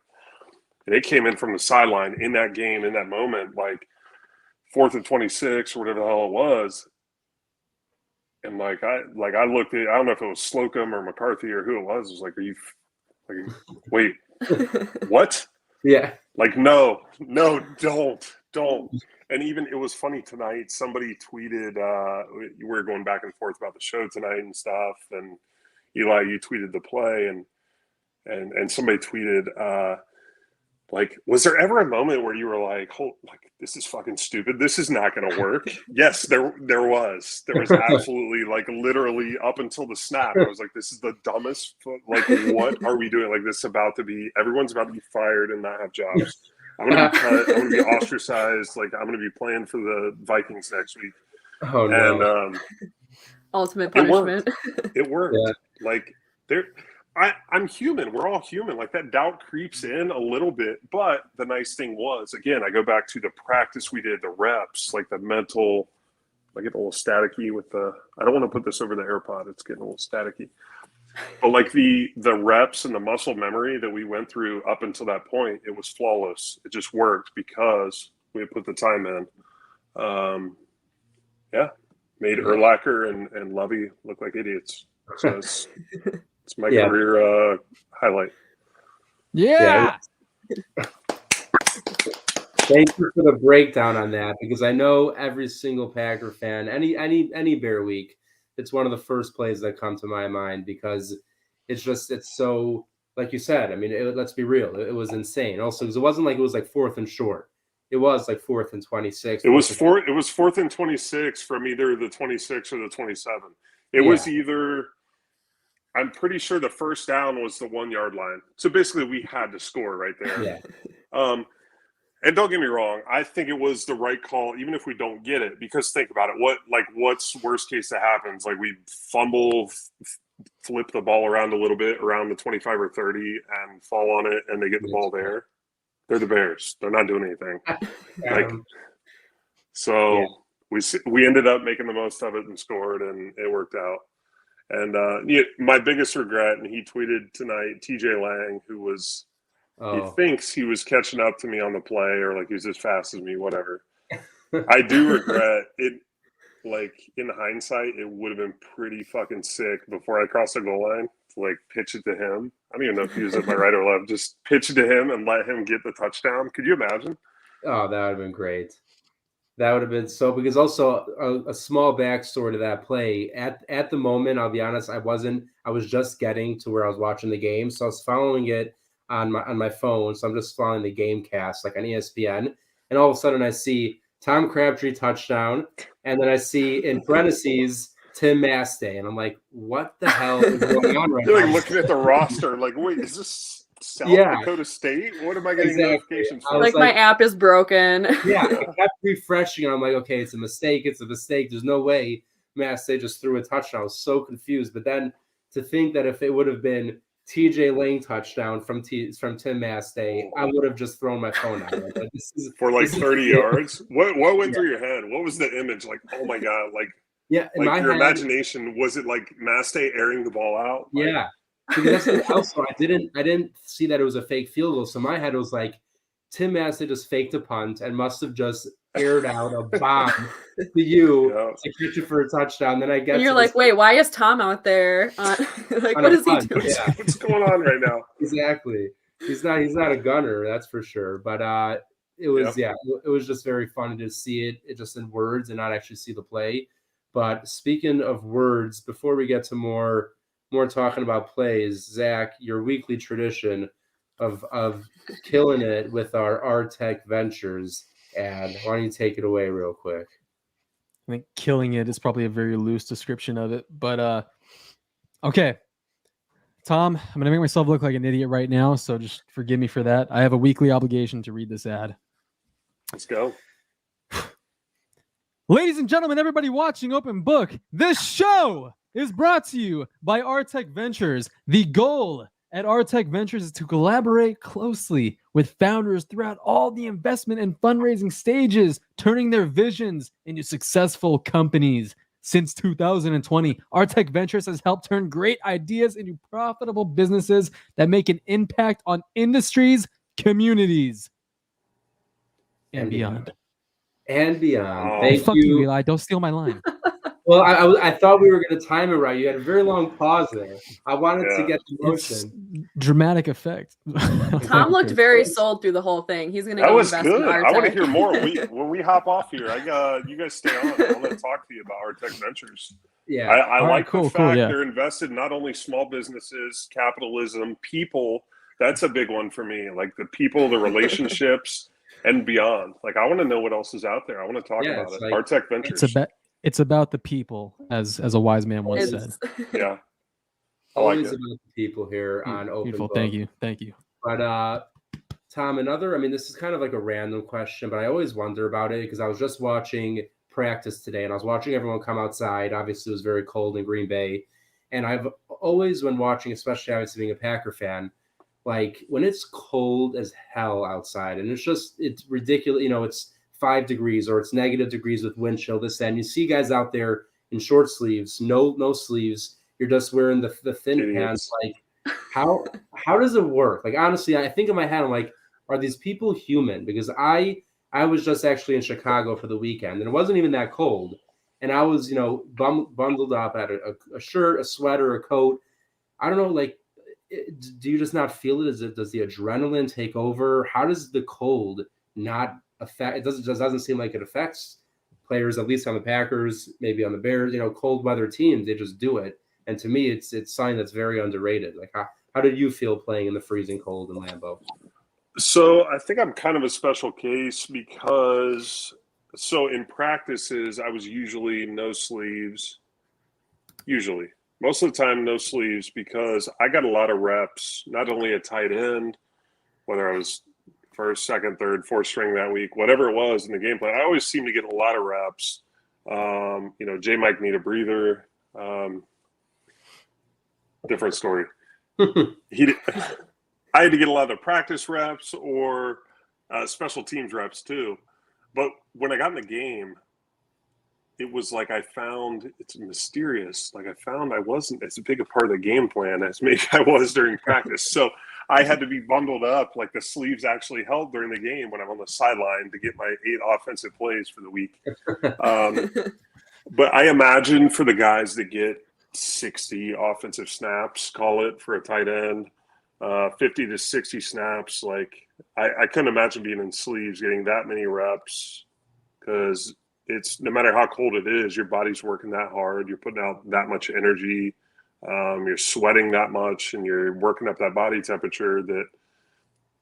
And it came in from the sideline in that game, in that moment, 4th and 26 or whatever the hell it was. And I looked at, I don't know if it was Slocum or McCarthy or who it was. It was are you wait, what? Yeah. Like, no, don't. And even it was funny tonight. Somebody tweeted, we were going back and forth about the show tonight and stuff. And Eli, you tweeted the play, and somebody tweeted, like, was there ever a moment where you were like, this is fucking stupid. This is not going to work. Yes, there was. There was absolutely, like, literally up until the snap. I was like, this is the dumbest. Like, what are we doing? Like, this is about to be, everyone's about to be fired and not have jobs. I'm going to be cut. I'm going to be ostracized. Like, I'm going to be playing for the Vikings next week. Oh, no. And ultimate punishment. It worked. Yeah. Like, I'm human. We're all human. Like, that doubt creeps in a little bit. But the nice thing was, again, I go back to the practice we did, the reps, like the mental. I get a little staticky with I don't want to put this over the AirPod. It's getting a little staticky. But like the reps and the muscle memory that we went through up until that point, it was flawless. It just worked because we had put the time in. Made Urlacher and Lovey look like idiots. So it's my career highlight. Yeah. Thank you for the breakdown on that, because I know every single Packer fan, any Bear week, it's one of the first plays that come to my mind, because it's so, like you said, I mean, let's be real. It was insane. Also, because it wasn't like it was like 4th and short. It was like 4th and 26. It was 4th and 26 from either the 26 or the 27. It was either, I'm pretty sure the first down was the 1 yard line. So basically we had to score right there. Yeah. And don't get me wrong, I think it was the right call, even if we don't get it, because think about it. What's worst case that happens? Like, we fumble, flip the ball around a little bit around the 25 or 30 and fall on it, and they get the ball there. They're the Bears. They're not doing anything. We ended up making the most of it and scored, and it worked out. And my biggest regret, and he tweeted tonight, TJ Lang, who was he thinks he was catching up to me on the play, or like he was as fast as me, whatever. I do regret it. Like, in hindsight, it would have been pretty fucking sick before I crossed the goal line to like pitch it to him. I don't even know if he was at my right or left. Just pitch it to him and let him get the touchdown. Could you imagine? Oh, that would have been great. That would have been so, because also a small backstory to that play. At the moment, I'll be honest, I was just getting to where I was watching the game. So I was following it on my phone. So I'm just following the game cast like on ESPN. And all of a sudden I see Tom Crabtree touchdown. And then I see in parentheses Tim Mastay. And I'm like, what the hell is going on right now? You're like looking at the roster like, wait, is this South Dakota State? What am I getting notifications for? Like, my app is broken. Yeah, I kept refreshing, and I'm like, okay, it's a mistake. There's no way Mastay just threw a touchdown. I was so confused. But then to think that if it would have been TJ Lang touchdown from Tim Mastay, I would have just thrown my phone out. Like, for like 30 yards? What went through your head? What was the image? Like, oh my God, like, yeah, like your imagination, was it like Mastay airing the ball out? Like, yeah. Because that's also, I didn't see that it was a fake field goal. So my head was like, Tim Mastay just faked a punt and must have just aired out a bomb to you to catch it for a touchdown. Then I guess you're like, wait, why is Tom out there? Like, what is he doing? Yeah. What's going on right now? Exactly. He's not a gunner, that's for sure. But it was it was just very funny to see it just in words and not actually see the play. But speaking of words, before we get to more talking about plays, Zach, your weekly tradition of killing it with our Tech Ventures ad. Why don't you take it away real quick? I think killing it is probably a very loose description of it, but okay. Tom, I'm going to make myself look like an idiot right now, so just forgive me for that. I have a weekly obligation to read this ad. Let's go. Ladies and gentlemen, everybody watching Open Book, this show is brought to you by Tech Ventures. The goal at Tech Ventures is to collaborate closely with founders throughout all the investment and fundraising stages, turning their visions into successful companies. Since 2020, Tech Ventures has helped turn great ideas into profitable businesses that make an impact on industries, communities, and beyond. And beyond. Oh, Thank fuck you, Eli. Don't steal my line. Well, I thought we were going to time it right. You had a very long pause there. I wanted to get the motion. Dramatic effect. Tom looked very sold through the whole thing. He's going to That go was invest in good. Artec. I want to hear more. When we hop off here, you guys stay on. I want to talk to you about Artec Ventures. Yeah, I like cool, the fact yeah. they're invested not only small businesses, capitalism, people. That's a big one for me. Like the people, the relationships, and beyond. Like I want to know what else is out there. I want to talk about it. like, Artec Ventures. It's about the people, as a wise man once said. Yeah. Always about the people here on Open Beautiful. Book. Thank you. But Tom, this is kind of like a random question, but I always wonder about it because I was just watching practice today and I was watching everyone come outside. Obviously, it was very cold in Green Bay. And I've always been watching, especially obviously being a Packer fan, like when it's cold as hell outside and it's ridiculous, it's 5 degrees or it's negative degrees with wind chill, this, and you see guys out there in short sleeves, no sleeves. You're just wearing the thin pants. Like how does it work? Like, honestly, I think in my head, I'm like, are these people human? Because I was just actually in Chicago for the weekend and it wasn't even that cold. And I was, bundled up, I had a shirt, a sweater, a coat. I don't know, like, do you just not feel it? Does the adrenaline take over? How does the cold not affect? It doesn't seem like it affects players, at least on the Packers, maybe on the Bears. Cold weather teams, they just do it. And to me, it's something that's very underrated. Like, how did you feel playing in the freezing cold in Lambeau? So I think I'm kind of a special case because in practices, I was usually no sleeves. Usually. Most of the time, no sleeves because I got a lot of reps, not only at tight end, whether I was first, second, third, fourth string that week, whatever it was in the game plan. I always seem to get a lot of reps. J-Mike need a breather. Different story. I had to get a lot of practice reps or special teams reps too. But when I got in the game, it was like I found it's mysterious. Like I found I wasn't as big a part of the game plan as maybe I was during practice. So I had to be bundled up. Like the sleeves actually held during the game when I'm on the sideline to get my 8 offensive plays for the week. But I imagine for the guys that get 60 offensive snaps, call it for a tight end, 50 to 60 snaps. Like I couldn't imagine being in sleeves, getting that many reps because it's no matter how cold it is, your body's working that hard. You're putting out that much energy. You're sweating that much and you're working up that body temperature that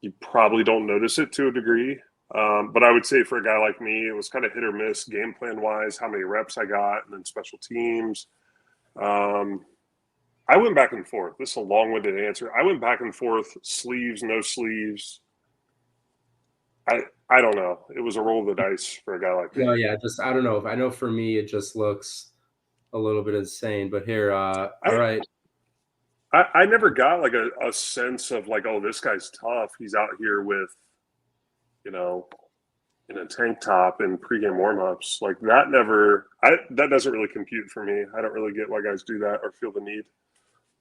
you probably don't notice it to a degree. But I would say for a guy like me, it was kind of hit or miss game plan wise, how many reps I got and then special teams. I went back and forth. This is a long-winded answer. I went back and forth, sleeves, no sleeves. I don't know. It was a roll of the dice for a guy like me. No, yeah, I don't know. I know for me, it just looks a little bit insane. But here, all right. I never got like a sense of like, oh, this guy's tough. He's out here with, in a tank top and pregame warmups. Like that doesn't really compute for me. I don't really get why guys do that or feel the need.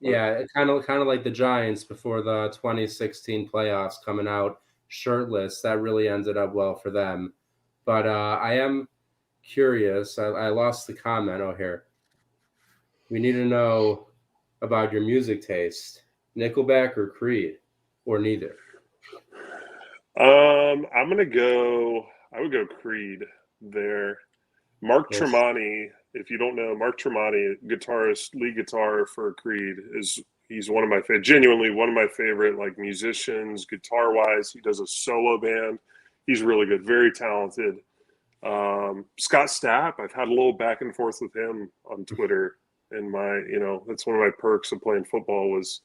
Yeah, it kind of like the Giants before the 2016 playoffs coming out shirtless. That really ended up well for them. But I am curious. I lost the comment. Oh, here. We need to know about your music taste. Nickelback or Creed? Or neither? I would go Creed there. Mark Tremonti, if you don't know, Mark Tremonti, guitarist, lead guitar for Creed, he's one of my favorite, genuinely one of my favorite like musicians, guitar wise. He does a solo band. He's really good, very talented. Scott Stapp, I've had a little back and forth with him on Twitter, and that's one of my perks of playing football was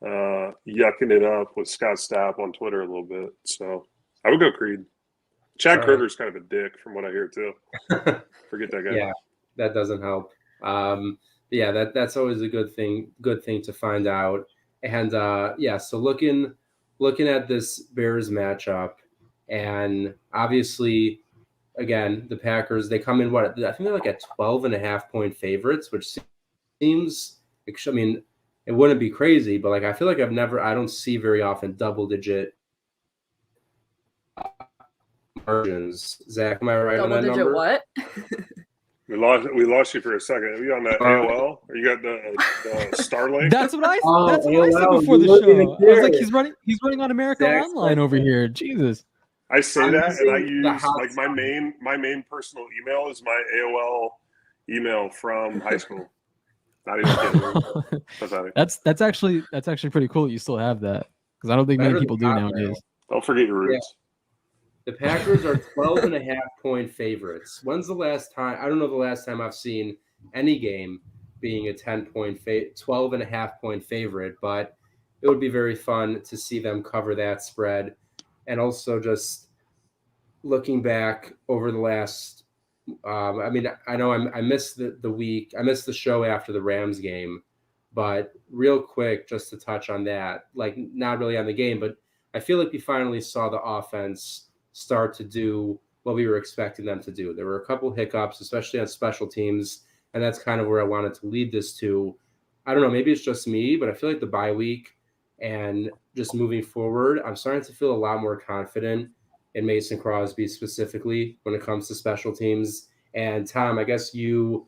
yucking it up with Scott Stapp on Twitter a little bit. So I would go Creed. Chad Kroger's kind of a dick from what I hear too. Forget that guy. Yeah, that doesn't help. That's always a good thing to find out. And so looking at this Bears matchup, and obviously, again, the Packers, they come in I think they're like at 12.5-point favorites, which seems, I mean, it wouldn't be crazy, but like I feel like I don't see very often double-digit margins. Zach, am I right on that number? Double-digit what? We lost you for a second. Are you on that AOL? Or you got the Starlink? That's what I said AOL, before the you look show. even I was like, clearer. he's running on America Zach's Online over here. Jesus. I say I'm that, and I using the use hot like my main personal email is my AOL email from high school. Not even kidding. Pathetic. That's actually pretty cool that you still have that, because I don't think many Better people do than hot nowadays. Don't forget your roots. The Packers are 12.5-point favorites. When's the last time? I don't know the last time I've seen any game being a 12.5-point favorite, but it would be very fun to see them cover that spread. And also just looking back over the last, I mean, I know I missed the week. I missed the show after the Rams game, but real quick, just to touch on that, like not really on the game, but I feel like we finally saw the offense start to do what we were expecting them to do. There were a couple hiccups, especially on special teams, and that's kind of where I wanted to lead this to. I don't know, maybe it's just me, but I feel like the bye week and just moving forward, I'm starting to feel a lot more confident in Mason Crosby specifically when it comes to special teams. And Tom, I guess you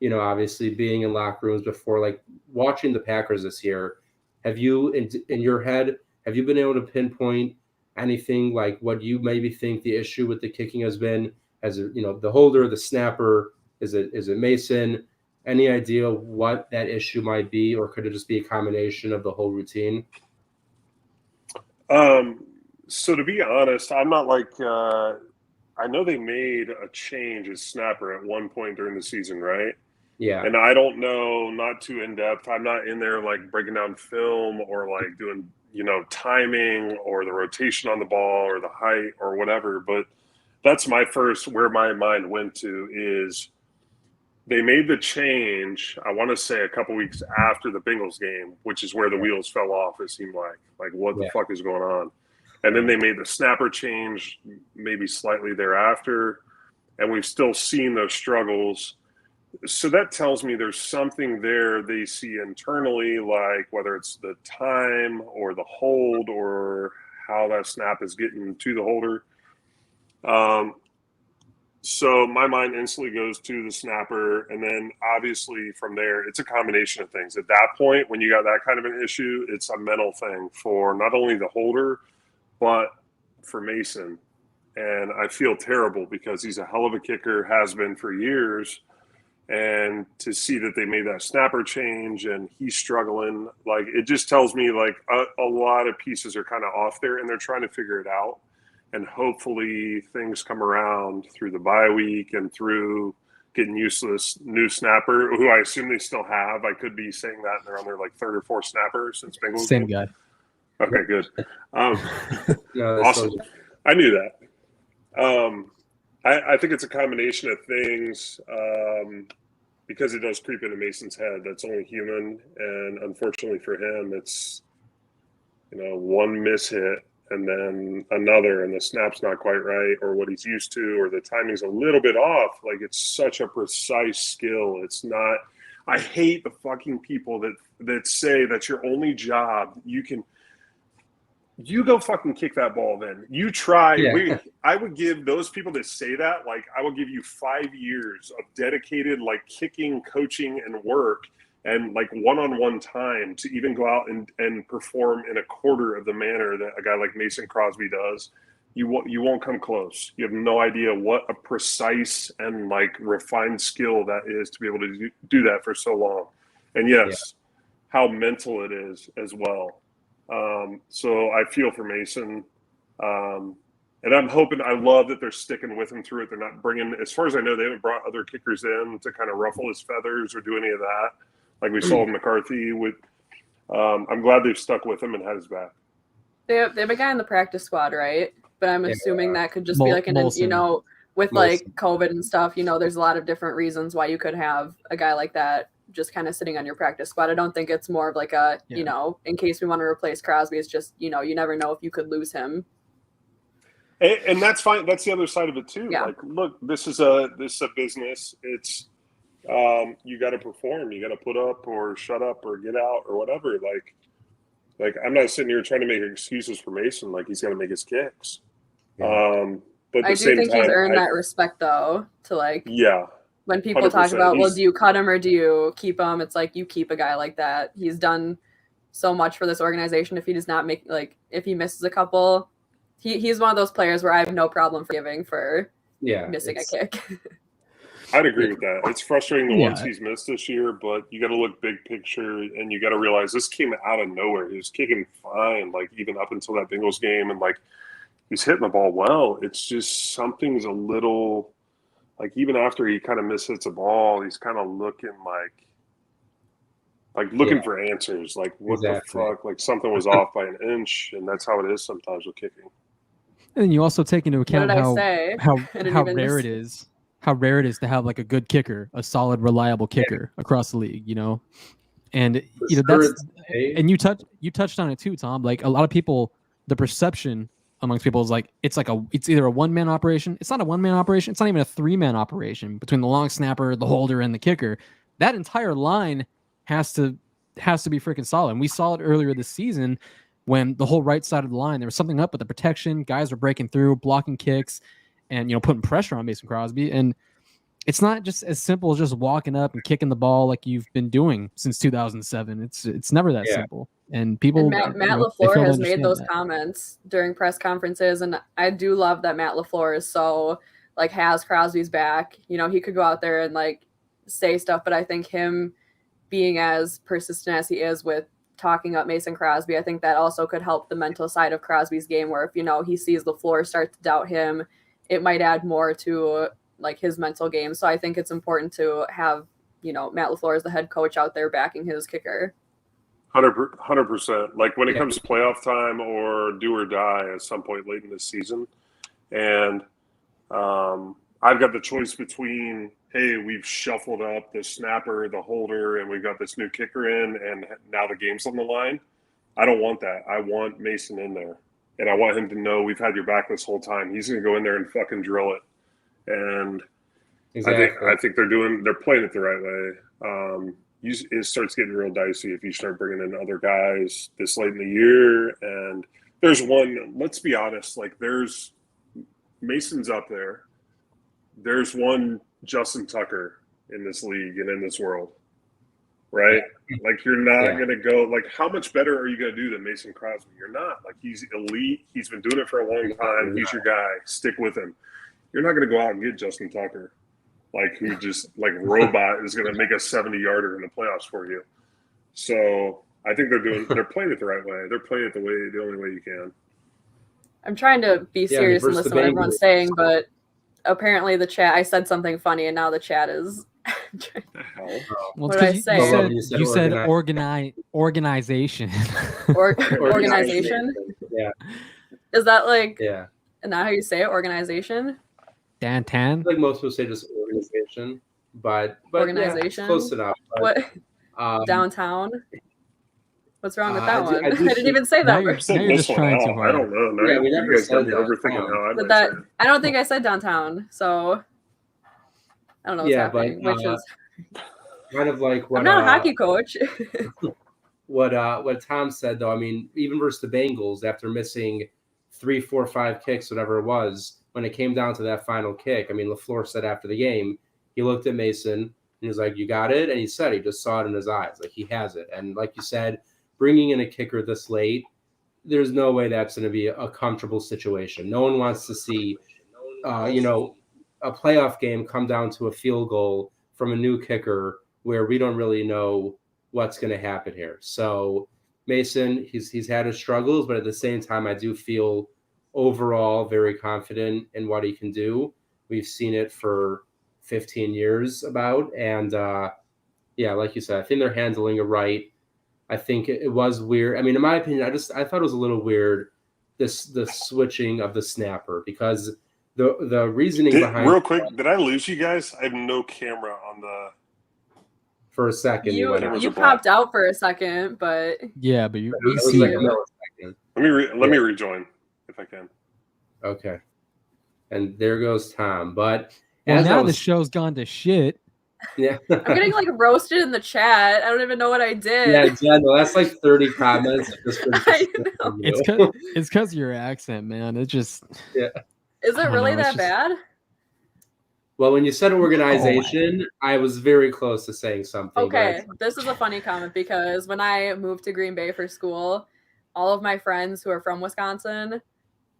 know, obviously being in locker rooms before, like watching the Packers this year, have you in your head, have you been able to pinpoint anything like what you maybe think the issue with the kicking has been? As a, you know, the holder, the snapper, is it Mason? Any idea what that issue might be, or could it just be a combination of the whole routine? So to be honest, I'm not like I know they made a change at snapper at one point during the season, right? Yeah. And I don't know, not too in depth. I'm not in there like breaking down film or like doing, you know, timing or the rotation on the ball or the height or whatever. But that's my first, where my mind went to is they made the change, I want to say a couple weeks after the Bengals game, which is where the wheels fell off, it seemed like. Like, what the fuck is going on? And then they made the snapper change maybe slightly thereafter. And we've still seen those struggles. So that tells me there's something there they see internally, like whether it's the time or the hold or how that snap is getting to the holder. So my mind instantly goes to the snapper. And then obviously from there, it's a combination of things. At that point, when you got that kind of an issue, it's a mental thing for not only the holder, but for Mason. And I feel terrible because he's a hell of a kicker, has been for years. And to see that they made that snapper change and he's struggling, like it just tells me like a lot of pieces are kind of off there and they're trying to figure it out. And hopefully things come around through the bye week and through getting used to this new snapper, who I assume they still have. I could be saying that they're on their like third or fourth snapper since Bengals. Same guy. Okay, good. No, Awesome. I knew that. I think it's a combination of things because it does creep into Mason's head. That's only human. And unfortunately for him, it's, you know, one miss hit and then another, and the snap's not quite right or what he's used to, or the timing's a little bit off. Like it's such a precise skill. It's not, I hate the fucking people that say that's your only job. You go fucking kick that ball then. You try. Yeah. I would give those people that say that, like, I will give you 5 years of dedicated, like, kicking, coaching, and work and, like, one-on-one time to even go out and perform in a quarter of the manner that a guy like Mason Crosby does. You won't come close. You have no idea what a precise and, like, refined skill that is to be able to do that for so long. And, yes, how mental it is as well. So I feel for Mason, and I'm hoping, I love that they're sticking with him through it. They're not bringing, as far as I know, they haven't brought other kickers in to kind of ruffle his feathers or do any of that. Like we saw McCarthy with, I'm glad they've stuck with him and had his back. They have a guy in the practice squad, right? But I'm assuming that could just be like you know, with like COVID and stuff, you know, there's a lot of different reasons why you could have a guy like that just kind of sitting on your practice squad. I don't think it's more of like a, you know, in case we want to replace Crosby, it's just, you know, you never know if you could lose him. And that's fine. That's the other side of it too. Yeah. Like, look, this is a business. It's, you got to perform, you got to put up or shut up or get out or whatever. Like I'm not sitting here trying to make excuses for Mason. Like he's got to make his kicks. But at I the same think time, he's earned that respect though, to like, yeah. when people talk 100%. about, well, do you cut him or do you keep him? It's like, you keep a guy like that. He's done so much for this organization. If he does not make, like, if he misses a couple, he's one of those players where I have no problem forgiving for missing a kick. I'd agree with that. It's frustrating the ones he's missed this year, but you got to look big picture, and you got to realize this came out of nowhere. He was kicking fine, like even up until that Bengals game, and like he's hitting the ball well. It's just something's a little, like even after he kind of mishits a ball, he's kind of looking like looking for answers. Like what the fuck? Like something was off by an inch, and that's how it is sometimes with kicking. And you also take into account how rare it is. How rare it is to have like a good kicker, a solid, reliable kicker across the league, you know, and you know that's and you touched on it too, Tom. Like a lot of people, the perception amongst people is like it's either a one-man operation. It's not a one-man operation. It's not even a three-man operation between the long snapper, the holder, and the kicker. That entire line has to be freaking solid. And we saw it earlier this season when the whole right side of the line, there was something up with the protection. Guys were breaking through, blocking kicks, and putting pressure on Mason Crosby. And it's not just as simple as just walking up and kicking the ball like you've been doing since 2007. It's never that simple. And people, and Matt LaFleur has made those comments during press conferences, and I do love that Matt LaFleur is so like has Crosby's back. You know, he could go out there and like say stuff, but I think him being as persistent as he is with talking up Mason Crosby, I think that also could help the mental side of Crosby's game, where if he sees LaFleur start to doubt him, it might add more to like his mental game. So I think it's important to have, Matt LaFleur as the head coach out there backing his kicker. 100%. Like when it comes to playoff time or do or die at some point late in the season. And I've got the choice between, hey, we've shuffled up the snapper, the holder, and we've got this new kicker in, and now the game's on the line. I don't want that. I want Mason in there. And I want him to know we've had your back this whole time. He's going to go in there and fucking drill it. And I think they're playing it the right way. It starts getting real dicey if you start bringing in other guys this late in the year. And there's one, let's be honest, like there's Mason's up there. There's one Justin Tucker in this league and in this world, right? Like you're not going to go, like how much better are you going to do than Mason Crosby? You're not. Like he's elite. He's been doing it for a long time. He's your guy. Stick with him. You're not going to go out and get Justin Tucker, like who just like robot is going to make a 70-yarder in the playoffs for you. So I think they're playing it the right way. They're playing it the only way you can. I'm trying to be serious and listen to what everyone's saying, but apparently the chat, I said something funny and now the chat is. What did I say? You said organization. Organization? Yeah. Is that like not how you say it? Organization? Downtown? Like most people say just organization, but organization? Close enough. But, what? Downtown? What's wrong with that one? I didn't even say that. You're just trying too hard. I don't know. We never said overthinking how but that I don't think I said downtown, so I don't know what's happening. Which is kind of like what I'm not a hockey coach. what Tom said though. I mean, even versus the Bengals, after missing 3, 4, 5 kicks, whatever it was, when it came down to that final kick, I mean, LaFleur said after the game, he looked at Mason and he was like, "You got it," and he said he just saw it in his eyes, like he has it. And like you said, bringing in a kicker this late, there's no way that's going to be a comfortable situation. No one wants to see, a playoff game come down to a field goal from a new kicker where we don't really know what's going to happen here. So Mason, he's had his struggles, but at the same time, I do feel overall very confident in what he can do. We've seen it for 15 years about, and like you said, I think they're handling it right. I think it was weird. I mean, in my opinion, I thought it was a little weird, the switching of the snapper, because the reasoning behind real quick, did I lose you guys? I have no camera on the. For a second, you popped out for a second, but but you see like it. Let me rejoin if I can. Okay, and there goes Tom. But now the show's gone to shit. Yeah, I'm getting like roasted in the chat. I don't even know what I did. Yeah, no, that's like 30 comments. I know. It's because of your accent, man. It just Is it really that bad? Well, when you said organization, I was very close to saying something. Okay, this is a funny comment because when I moved to Green Bay for school, all of my friends who are from Wisconsin,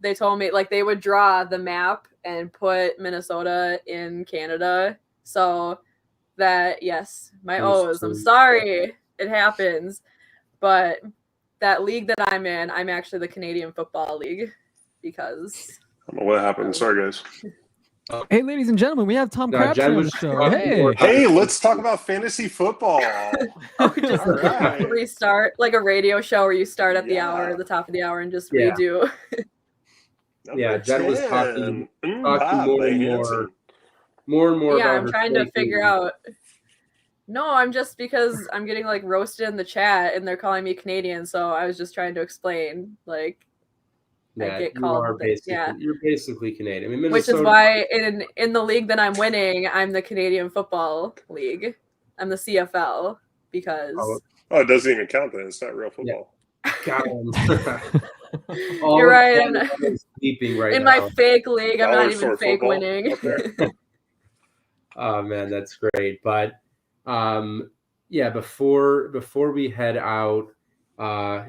they told me like they would draw the map and put Minnesota in Canada. So that, yes, my O's. I'm sorry, it happens. But that league that I'm in, I'm actually the Canadian Football League because I don't know what happened. Sorry, guys. Hey, ladies and gentlemen, we have Tom Crabtree on the show. Hey, let's talk about fantasy football. just right. restart like a radio show where you start at the hour, the top of the hour, and just redo. Yeah, Jen was talking more and more. Yeah, about I'm her trying to figure team. out. No, I'm just because I'm getting like roasted in the chat and they're calling me Canadian, so I was just trying to explain like. Yeah, I get called you're basically Canadian. I mean, which is why in the league that I'm winning, I'm the Canadian Football League. I'm the CFL because it doesn't even count then. It's not real football. Yeah. You're right. In my fake league, I'm not even fake football. Winning. Okay. Oh man, that's great. But before we head out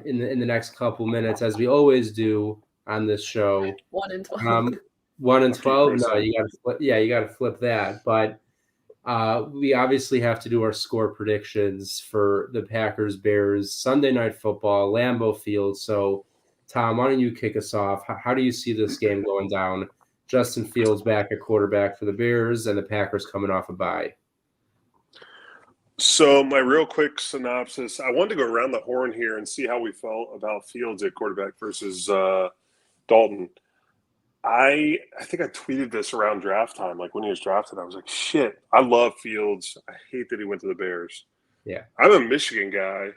in the next couple minutes, as we always do on this show, 1 and 12. 1 and 12. No, you got to flip that. But we obviously have to do our score predictions for the Packers Bears Sunday Night Football, Lambeau Field. So, Tom, why don't you kick us off? How do you see this game going down? Justin Fields back at quarterback for the Bears, and the Packers coming off a bye. So my real quick synopsis, I wanted to go around the horn here and see how we felt about Fields at quarterback versus Dalton. I think I tweeted this around draft time. Like when he was drafted, I was like, shit, I love Fields. I hate that he went to the Bears. Yeah. I'm a Michigan guy,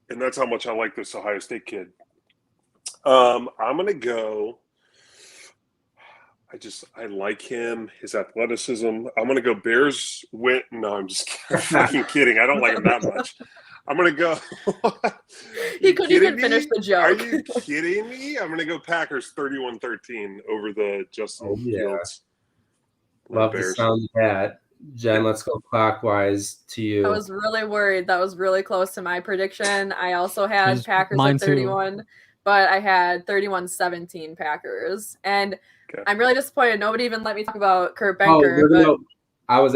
and that's how much I like this Ohio State kid. I'm going to go – I like him, his athleticism. I'm going to go Bears win. No, I'm just fucking kidding. I don't like him that much. I'm going to go. He couldn't even finish the joke. Are you kidding me? I'm going to go Packers 31-13 over the Justin Fields. Love the sound of that. Jen, let's go clockwise to you. I was really worried. That was really close to my prediction. I also had Packers at 31, but I had 31-17 Packers. And I'm really disappointed. Nobody even let me talk about Kurt Benker. No. I was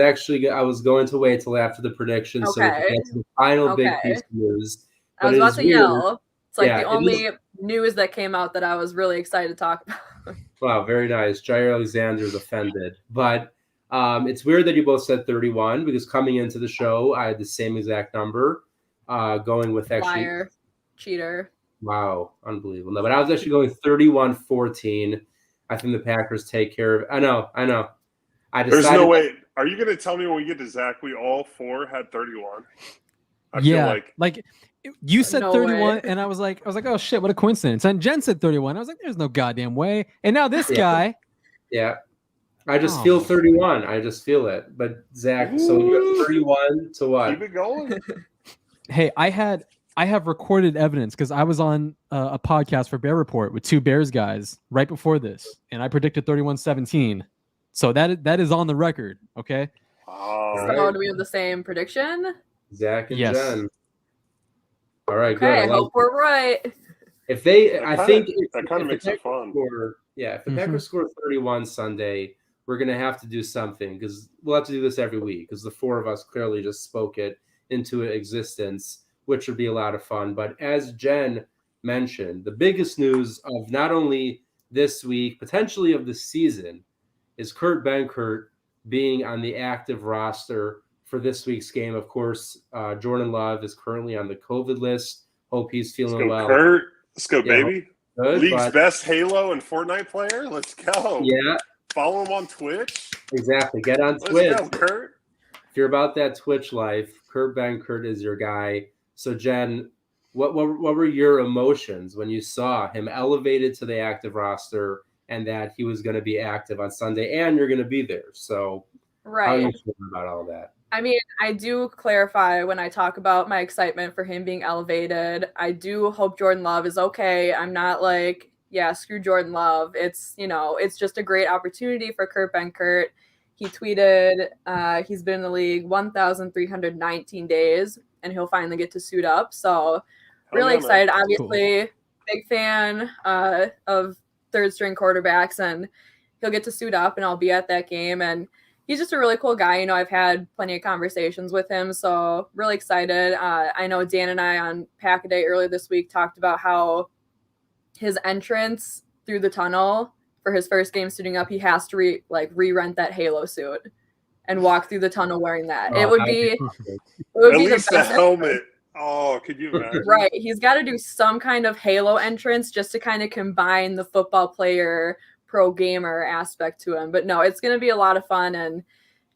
going to wait till after the prediction so we can get to the final big piece of news. I was about to yell. It's like the only news that came out that I was really excited to talk about. Wow, very nice. Jair Alexander's offended. But it's weird that you both said 31 because coming into the show, I had the same exact number. Going with Liar, cheater. Wow, unbelievable. No, but I was actually going 31-14. I think the Packers take care of it. I know. There's no way. Are you going to tell me when we get to Zach, we all four had 31? I feel like you said 31, and I was like, oh shit, what a coincidence. And Jen said 31. I was like, there's no goddamn way. And now this guy. Yeah. I just feel 31. I just feel it. But Zach, so you got 31 to what? Keep it going. Hey, I have recorded evidence because I was on a podcast for Bear Report with two Bears guys right before this, and I predicted 31-17. So that is on the record, okay? So do we have the same prediction? Zach and Jen. All right, good. I hope we're right. If they, that kind of makes it fun. If the Packers score 31 Sunday, we're gonna have to do something because we'll have to do this every week because the four of us clearly just spoke it into existence, which would be a lot of fun. But as Jen mentioned, the biggest news of not only this week, potentially of the season, is Kurt Benkert being on the active roster for this week's game. Of course, Jordan Love is currently on the COVID list. Hope he's feeling well. Kurt. Let's go, baby. Good, League's best Halo and Fortnite player. Let's go. Yeah. Follow him on Twitch. Exactly. Get on Twitch. Let's go, Kurt. If you're about that Twitch life, Kurt Benkert is your guy. So, Jen, what were your emotions when you saw him elevated to the active roster and that he was going to be active on Sunday and you're going to be there? So, how are you feeling about all that? I mean, I do clarify when I talk about my excitement for him being elevated. I do hope Jordan Love is okay. I'm not like, screw Jordan Love. It's, it's just a great opportunity for Kurt Benkert. he tweeted he's been in the league 1,319 days, and he'll finally get to suit up. So really excited. Obviously, big fan of third-string quarterbacks, and he'll get to suit up, and I'll be at that game. And he's just a really cool guy. I've had plenty of conversations with him, so really excited. I know Dan and I on Pack-A-Day earlier this week talked about how his entrance through the tunnel for his first game suiting up, he has to re-rent that Halo suit and walk through the tunnel wearing that. It would be at least the helmet. Oh, could you imagine? Right. He's got to do some kind of Halo entrance just to kind of combine the football player, pro gamer aspect to him. But no, it's going to be a lot of fun. And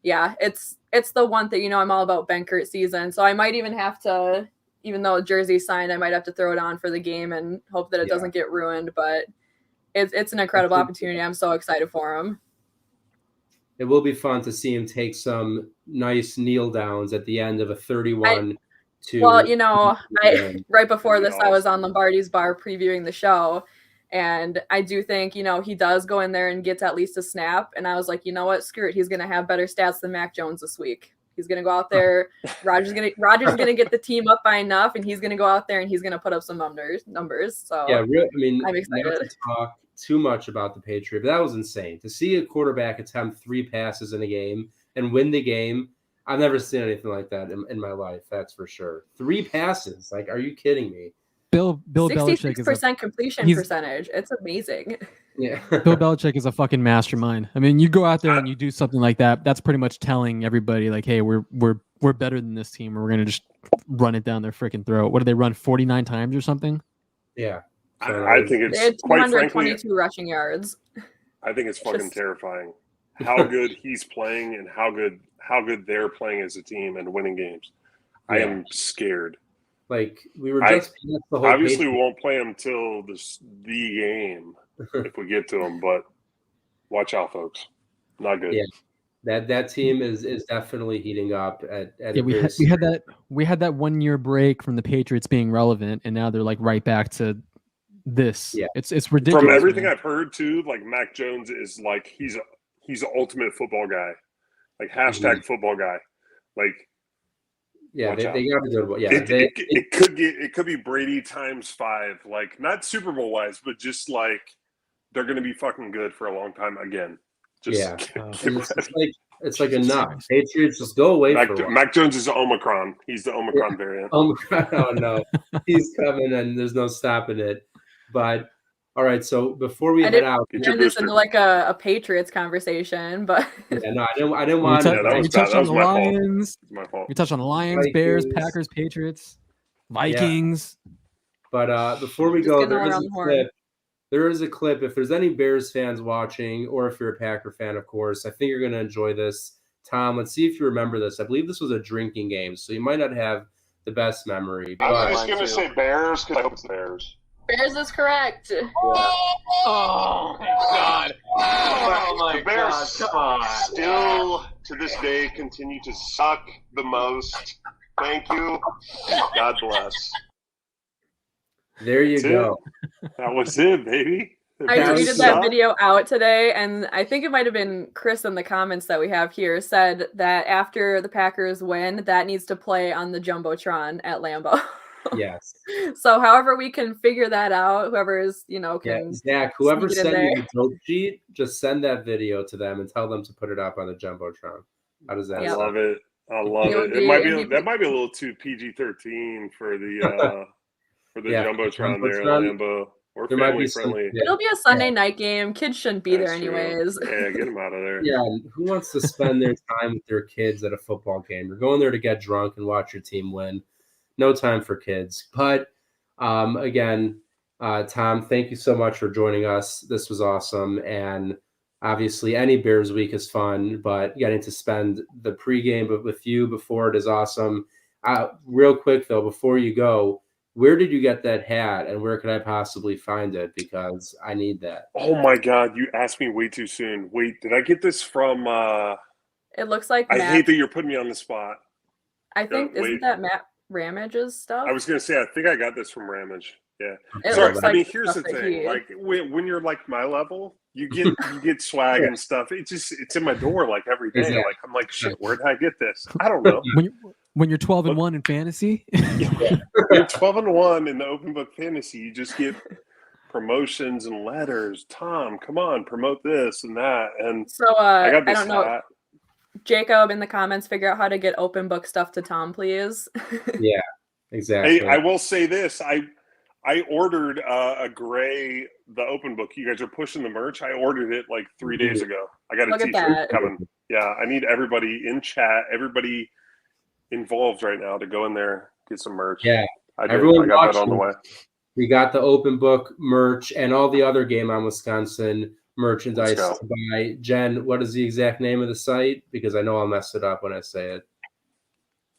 yeah, it's the one thing, I'm all about Benkert season. So I might even have to, even though jersey's signed, I might have to throw it on for the game and hope that it doesn't get ruined. But it's an incredible opportunity. I'm so excited for him. It will be fun to see him take some nice kneel downs at the end of a 31 Well, right before this, I was on Lombardi's bar previewing the show, and I do think, he does go in there and gets at least a snap. And I was like, you know what? Screw it. He's going to have better stats than Mac Jones this week. He's going to go out there. Roger's going to get the team up by enough, and he's going to go out there and he's going to put up some numbers. So yeah, I'm excited. Not to talk too much about the Patriot, but that was insane to see a quarterback attempt 3 passes in a game and win the game. I've never seen anything like that in my life. That's for sure. 3 passes. Like, are you kidding me? Bill Belichick is 66% completion percentage. It's amazing. Yeah. Bill Belichick is a fucking mastermind. I mean, you go out there and you do something like that. That's pretty much telling everybody, like, hey, we're better than this team, or we're gonna just run it down their freaking throat. What did they run 49 times or something? Yeah. So I think it's quite frankly 222 rushing yards. I think it's fucking terrifying how good he's playing and how good they're playing as a team and winning games. I am scared. Like, we were just the whole obviously we won't play him till the game if we get to him, but watch out, folks. Not good. Yeah. That team is definitely heating up we had that 1 year break from the Patriots being relevant, and now they're like right back to this. Yeah. It's ridiculous. From everything I've heard too, like Mac Jones is like he's the ultimate football guy. Like hashtag football guy. Like yeah, they got to do it. Yeah, it could be Brady times 5. Like not Super Bowl wise, but just like they're going to be fucking good for a long time again. Just it's like enough. Patriots just go away from Mac Jones is Omicron. He's the Omicron variant. Omicron. Oh no, he's coming and there's no stopping it. But all right, so before we head out, turn this into like a Patriots conversation, but yeah, no, I didn't want. We touched on the Lions. My fault. We touched on the Lions, Vikings. Bears, Packers, Patriots, Vikings. Yeah. But before we go, there is a clip. If there's any Bears fans watching, or if you're a Packer fan, of course, I think you're going to enjoy this. Tom, let's see if you remember this. I believe this was a drinking game, so you might not have the best memory. I was just going to say Bears because I hope it's Bears. Bears is correct. Yeah. Oh my God! Oh my the Bears God! Still to this day continue to suck the most. Thank you. God bless. There you go. That was it, baby. I tweeted that video out today, and I think it might have been Chris in the comments that we have here said that after the Packers win, that needs to play on the Jumbotron at Lambeau. Yes. So however we can figure that out, whoever is, can Zach, whoever sent you the dope sheet, just send that video to them and tell them to put it up on the Jumbotron. How does that sound? I love it. I love it. That might be a little too PG-13 for the Jumbotron there in Lambeau. Or family friendly. It'll be a Sunday night game. Kids shouldn't be there anyways. Yeah, get them out of there. Yeah, who wants to spend their time with their kids at a football game? You're going there to get drunk and watch your team win. No time for kids. But again, Tom, thank you so much for joining us. This was awesome. And obviously any Bears week is fun, but getting to spend the pregame with you before it is awesome. Real quick though, before you go, where did you get that hat and where could I possibly find it? Because I need that. Oh my God, you asked me way too soon. Wait, did I get this from it looks like I hate that you're putting me on the spot. I think isn't that Matt Ramage's stuff? I was gonna say I think I got this from Ramage. Yeah. Here's the thing. Like when you're like my level, you get swag and stuff. It's in my door like every day. Exactly. Like I'm like, shit, where did I get this? I don't know. When you're 12-1 in fantasy, You're 12-1 in the open book fantasy. You just get promotions and letters. Tom, come on, promote this and that. And So I got this don't know. hat. Jacob in the comments, figure out how to get open book stuff to Tom, please. Yeah, exactly. Hey, I will say this. I ordered a gray, the open book. You guys are pushing the merch. I ordered it like 3 days ago. I got a Look at t-shirt that. coming. Yeah, I need everybody in chat, everybody involved right now to go in there, get some merch. Yeah. I got Everyone that on the way. We got the open book merch and all the other Game On Wisconsin merchandise Let's to buy. Jen, what is the exact name of the site? Because I know I'll mess it up when I say it.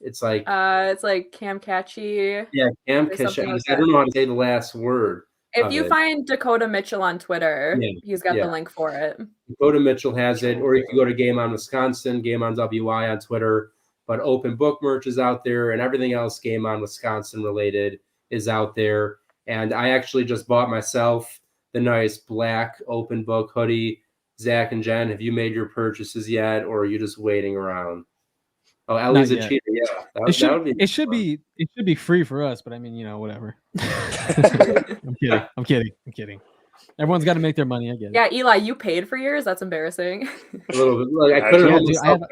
It's like Cam Catchy. yeah, Cam or Kish. something like I don't know how to say the last word. If of you it. find Dakota Mitchell on Twitter, Yeah, he's got yeah. the link for it. Dakota Mitchell has it, or you can go to Game On Wisconsin, Game On WI on Twitter. But open book merch is out there, and everything else Game On Wisconsin related is out there. And I actually just bought myself the nice black open book hoodie. Zach and Jen, have you made your purchases yet, or are you just waiting around? Oh, Ellie's a cheater. Yeah, that would be. It should be free for us, but I mean, whatever. I'm kidding. Everyone's got to make their money. I get it. Yeah, Eli, you paid for yours? That's embarrassing. A little bit. Like, I couldn't hold myself back.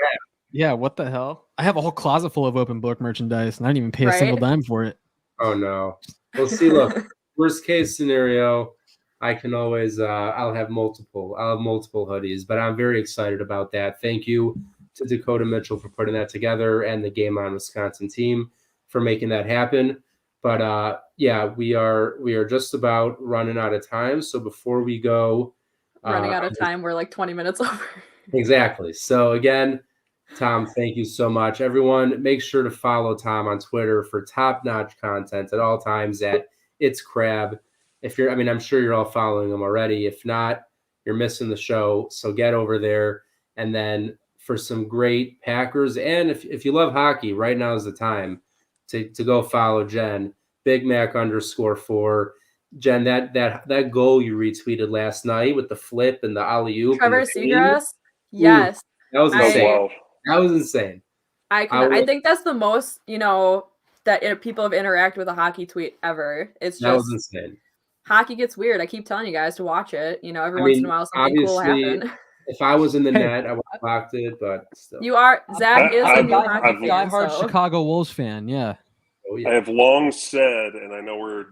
Yeah, what the hell? I have a whole closet full of open book merchandise, and I didn't even pay a single dime for it. Oh no. Well, see, look, worst case scenario, I can always I'll have multiple hoodies, but I'm very excited about that. Thank you to Dakota Mitchell for putting that together and the Game On Wisconsin team for making that happen. But yeah, we are just about running out of time. So before we go, running out of time, we're like 20 minutes over. Exactly. So again, Tom, thank you so much. Everyone, make sure to follow Tom on Twitter for top-notch content at all times at It's Crab. I'm sure you're all following him already. If not, you're missing the show. So get over there. And then for some great Packers, and if you love hockey, right now is the time to go follow Jen, Big Mac _4. Jen, that goal you retweeted last night with the flip and the alley-oop. Trevor Seagrass? Yes. Ooh, that was insane. Wow. That was insane. I think that's the most, that people have interacted with a hockey tweet ever. It's just, that was insane. Hockey gets weird. I keep telling you guys to watch it. Every once in a while something cool will happen. If I was in the net, I would have blocked it, but still. You are. Zach is a new hockey fan. Diehard Chicago Wolves fan, yeah. Oh, yeah. I have long said, and I know we're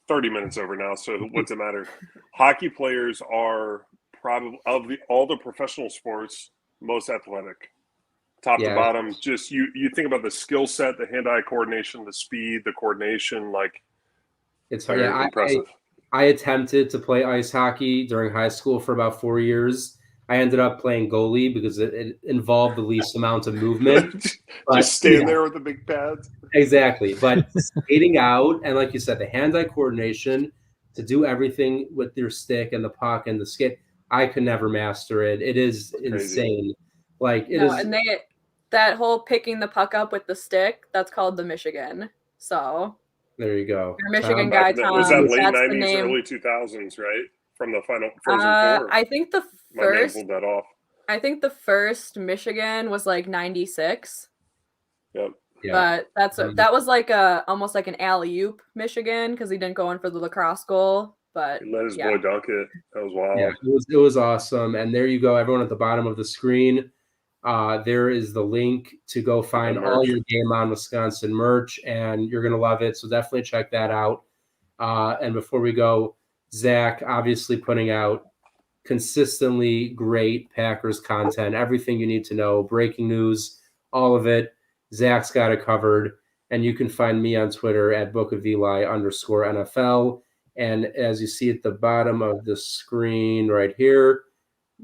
30 minutes over now, so what's it matter? Hockey players are probably of all the professional sports most athletic, top to bottom. Just you think about the skill set, the hand-eye coordination, the speed, the coordination. Like it's very impressive. I attempted to play ice hockey during high school for about 4 years. I ended up playing goalie because it involved the least amount of movement. Just stand there with the big pads. Exactly. But skating out, and like you said, the hand-eye coordination to do everything with your stick and the puck and the skate, I could never master it. It is insane. Like it is. And that whole picking the puck up with the stick, that's called the Michigan. So there you go. Your Michigan guy, Tom. Was that late that's 90s, the name. early 2000s, right? From the final Frozen Four. I think the My man first. pulled that off. I think the first Michigan was like 96. Yep. Yeah. But that was like almost like an alley-oop Michigan because he didn't go in for the lacrosse goal. But He let his boy dunk it. That was wild. Yeah, it was awesome. And there you go, everyone at the bottom of the screen. There is the link to go find all your Game On Wisconsin merch, and you're going to love it. So definitely check that out. And before we go, Zach, obviously putting out consistently great Packers content, everything you need to know, breaking news, all of it. Zach's got it covered. And you can find me on Twitter at bookofeli_NFL. And as you see at the bottom of the screen right here,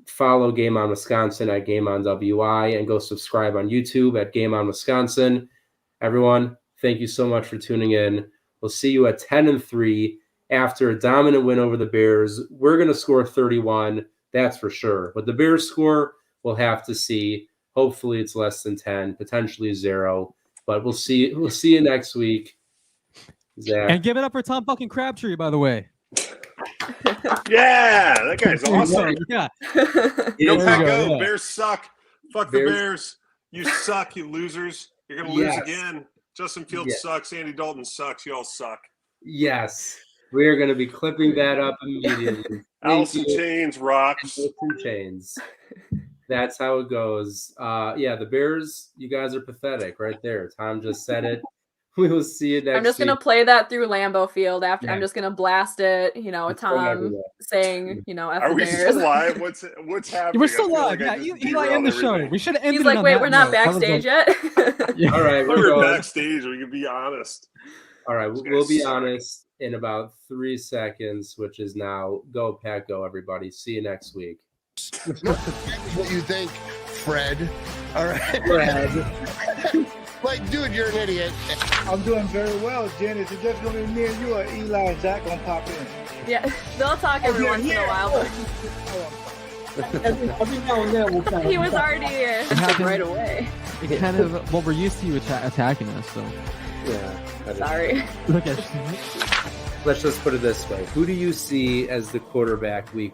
follow Game On Wisconsin at Game On WI and go subscribe on YouTube at Game On Wisconsin. Everyone, thank you so much for tuning in. We'll see you at 10-3 after a dominant win over the Bears. We're going to score 31, that's for sure. What the Bears score, we'll have to see. Hopefully it's less than 10, potentially 0. But we'll see you next week. Zach. And give it up for Tom fucking Crabtree, by the way. Yeah, that guy's awesome. Yeah. Go There we Pack, go, go. yeah. Bears suck. Fuck the Bears- Bears. You suck, you losers. You're gonna lose Yes. again. Justin Fields Yeah. sucks. Andy Dalton sucks. You all suck. Yes, we are going to be clipping that up immediately. Thank Alice in you. Chains rocks. Alice in Chains. That's how it goes. Yeah, the Bears, you guys are pathetic right there. Tom just said it. We will see you next I'm just gonna week. play that through Lambeau Field after. Yeah. I'm just gonna blast it. You know, It's going Tom everywhere. saying, you know, F Are the we Bears. still live? What's happening? We're I still feel live. like I Yeah, just Eli, derailed end the show. everything. We should have ended He's it like, on wait, that we're not note. That was backstage like- yet. All right, We're we're going. backstage. We can be honest. All right, These we'll guys be suck. honest in about 3 seconds, which is now. Go Pack, go everybody. See you next week. What you think, Fred? All right. Fred. Like, dude, you're an idiot. I'm doing very well, Jen. Is it just going to be me and you, or Eli and Zach going to pop in? Yeah, they'll talk every yeah, once in a yeah. while. Every now and then we'll But kind he was already here happened- right away. It kind of, well, we're used to you attacking us, so. Yeah. that is- Sorry. Look at Let's just put it this way: who do you see as the quarterback week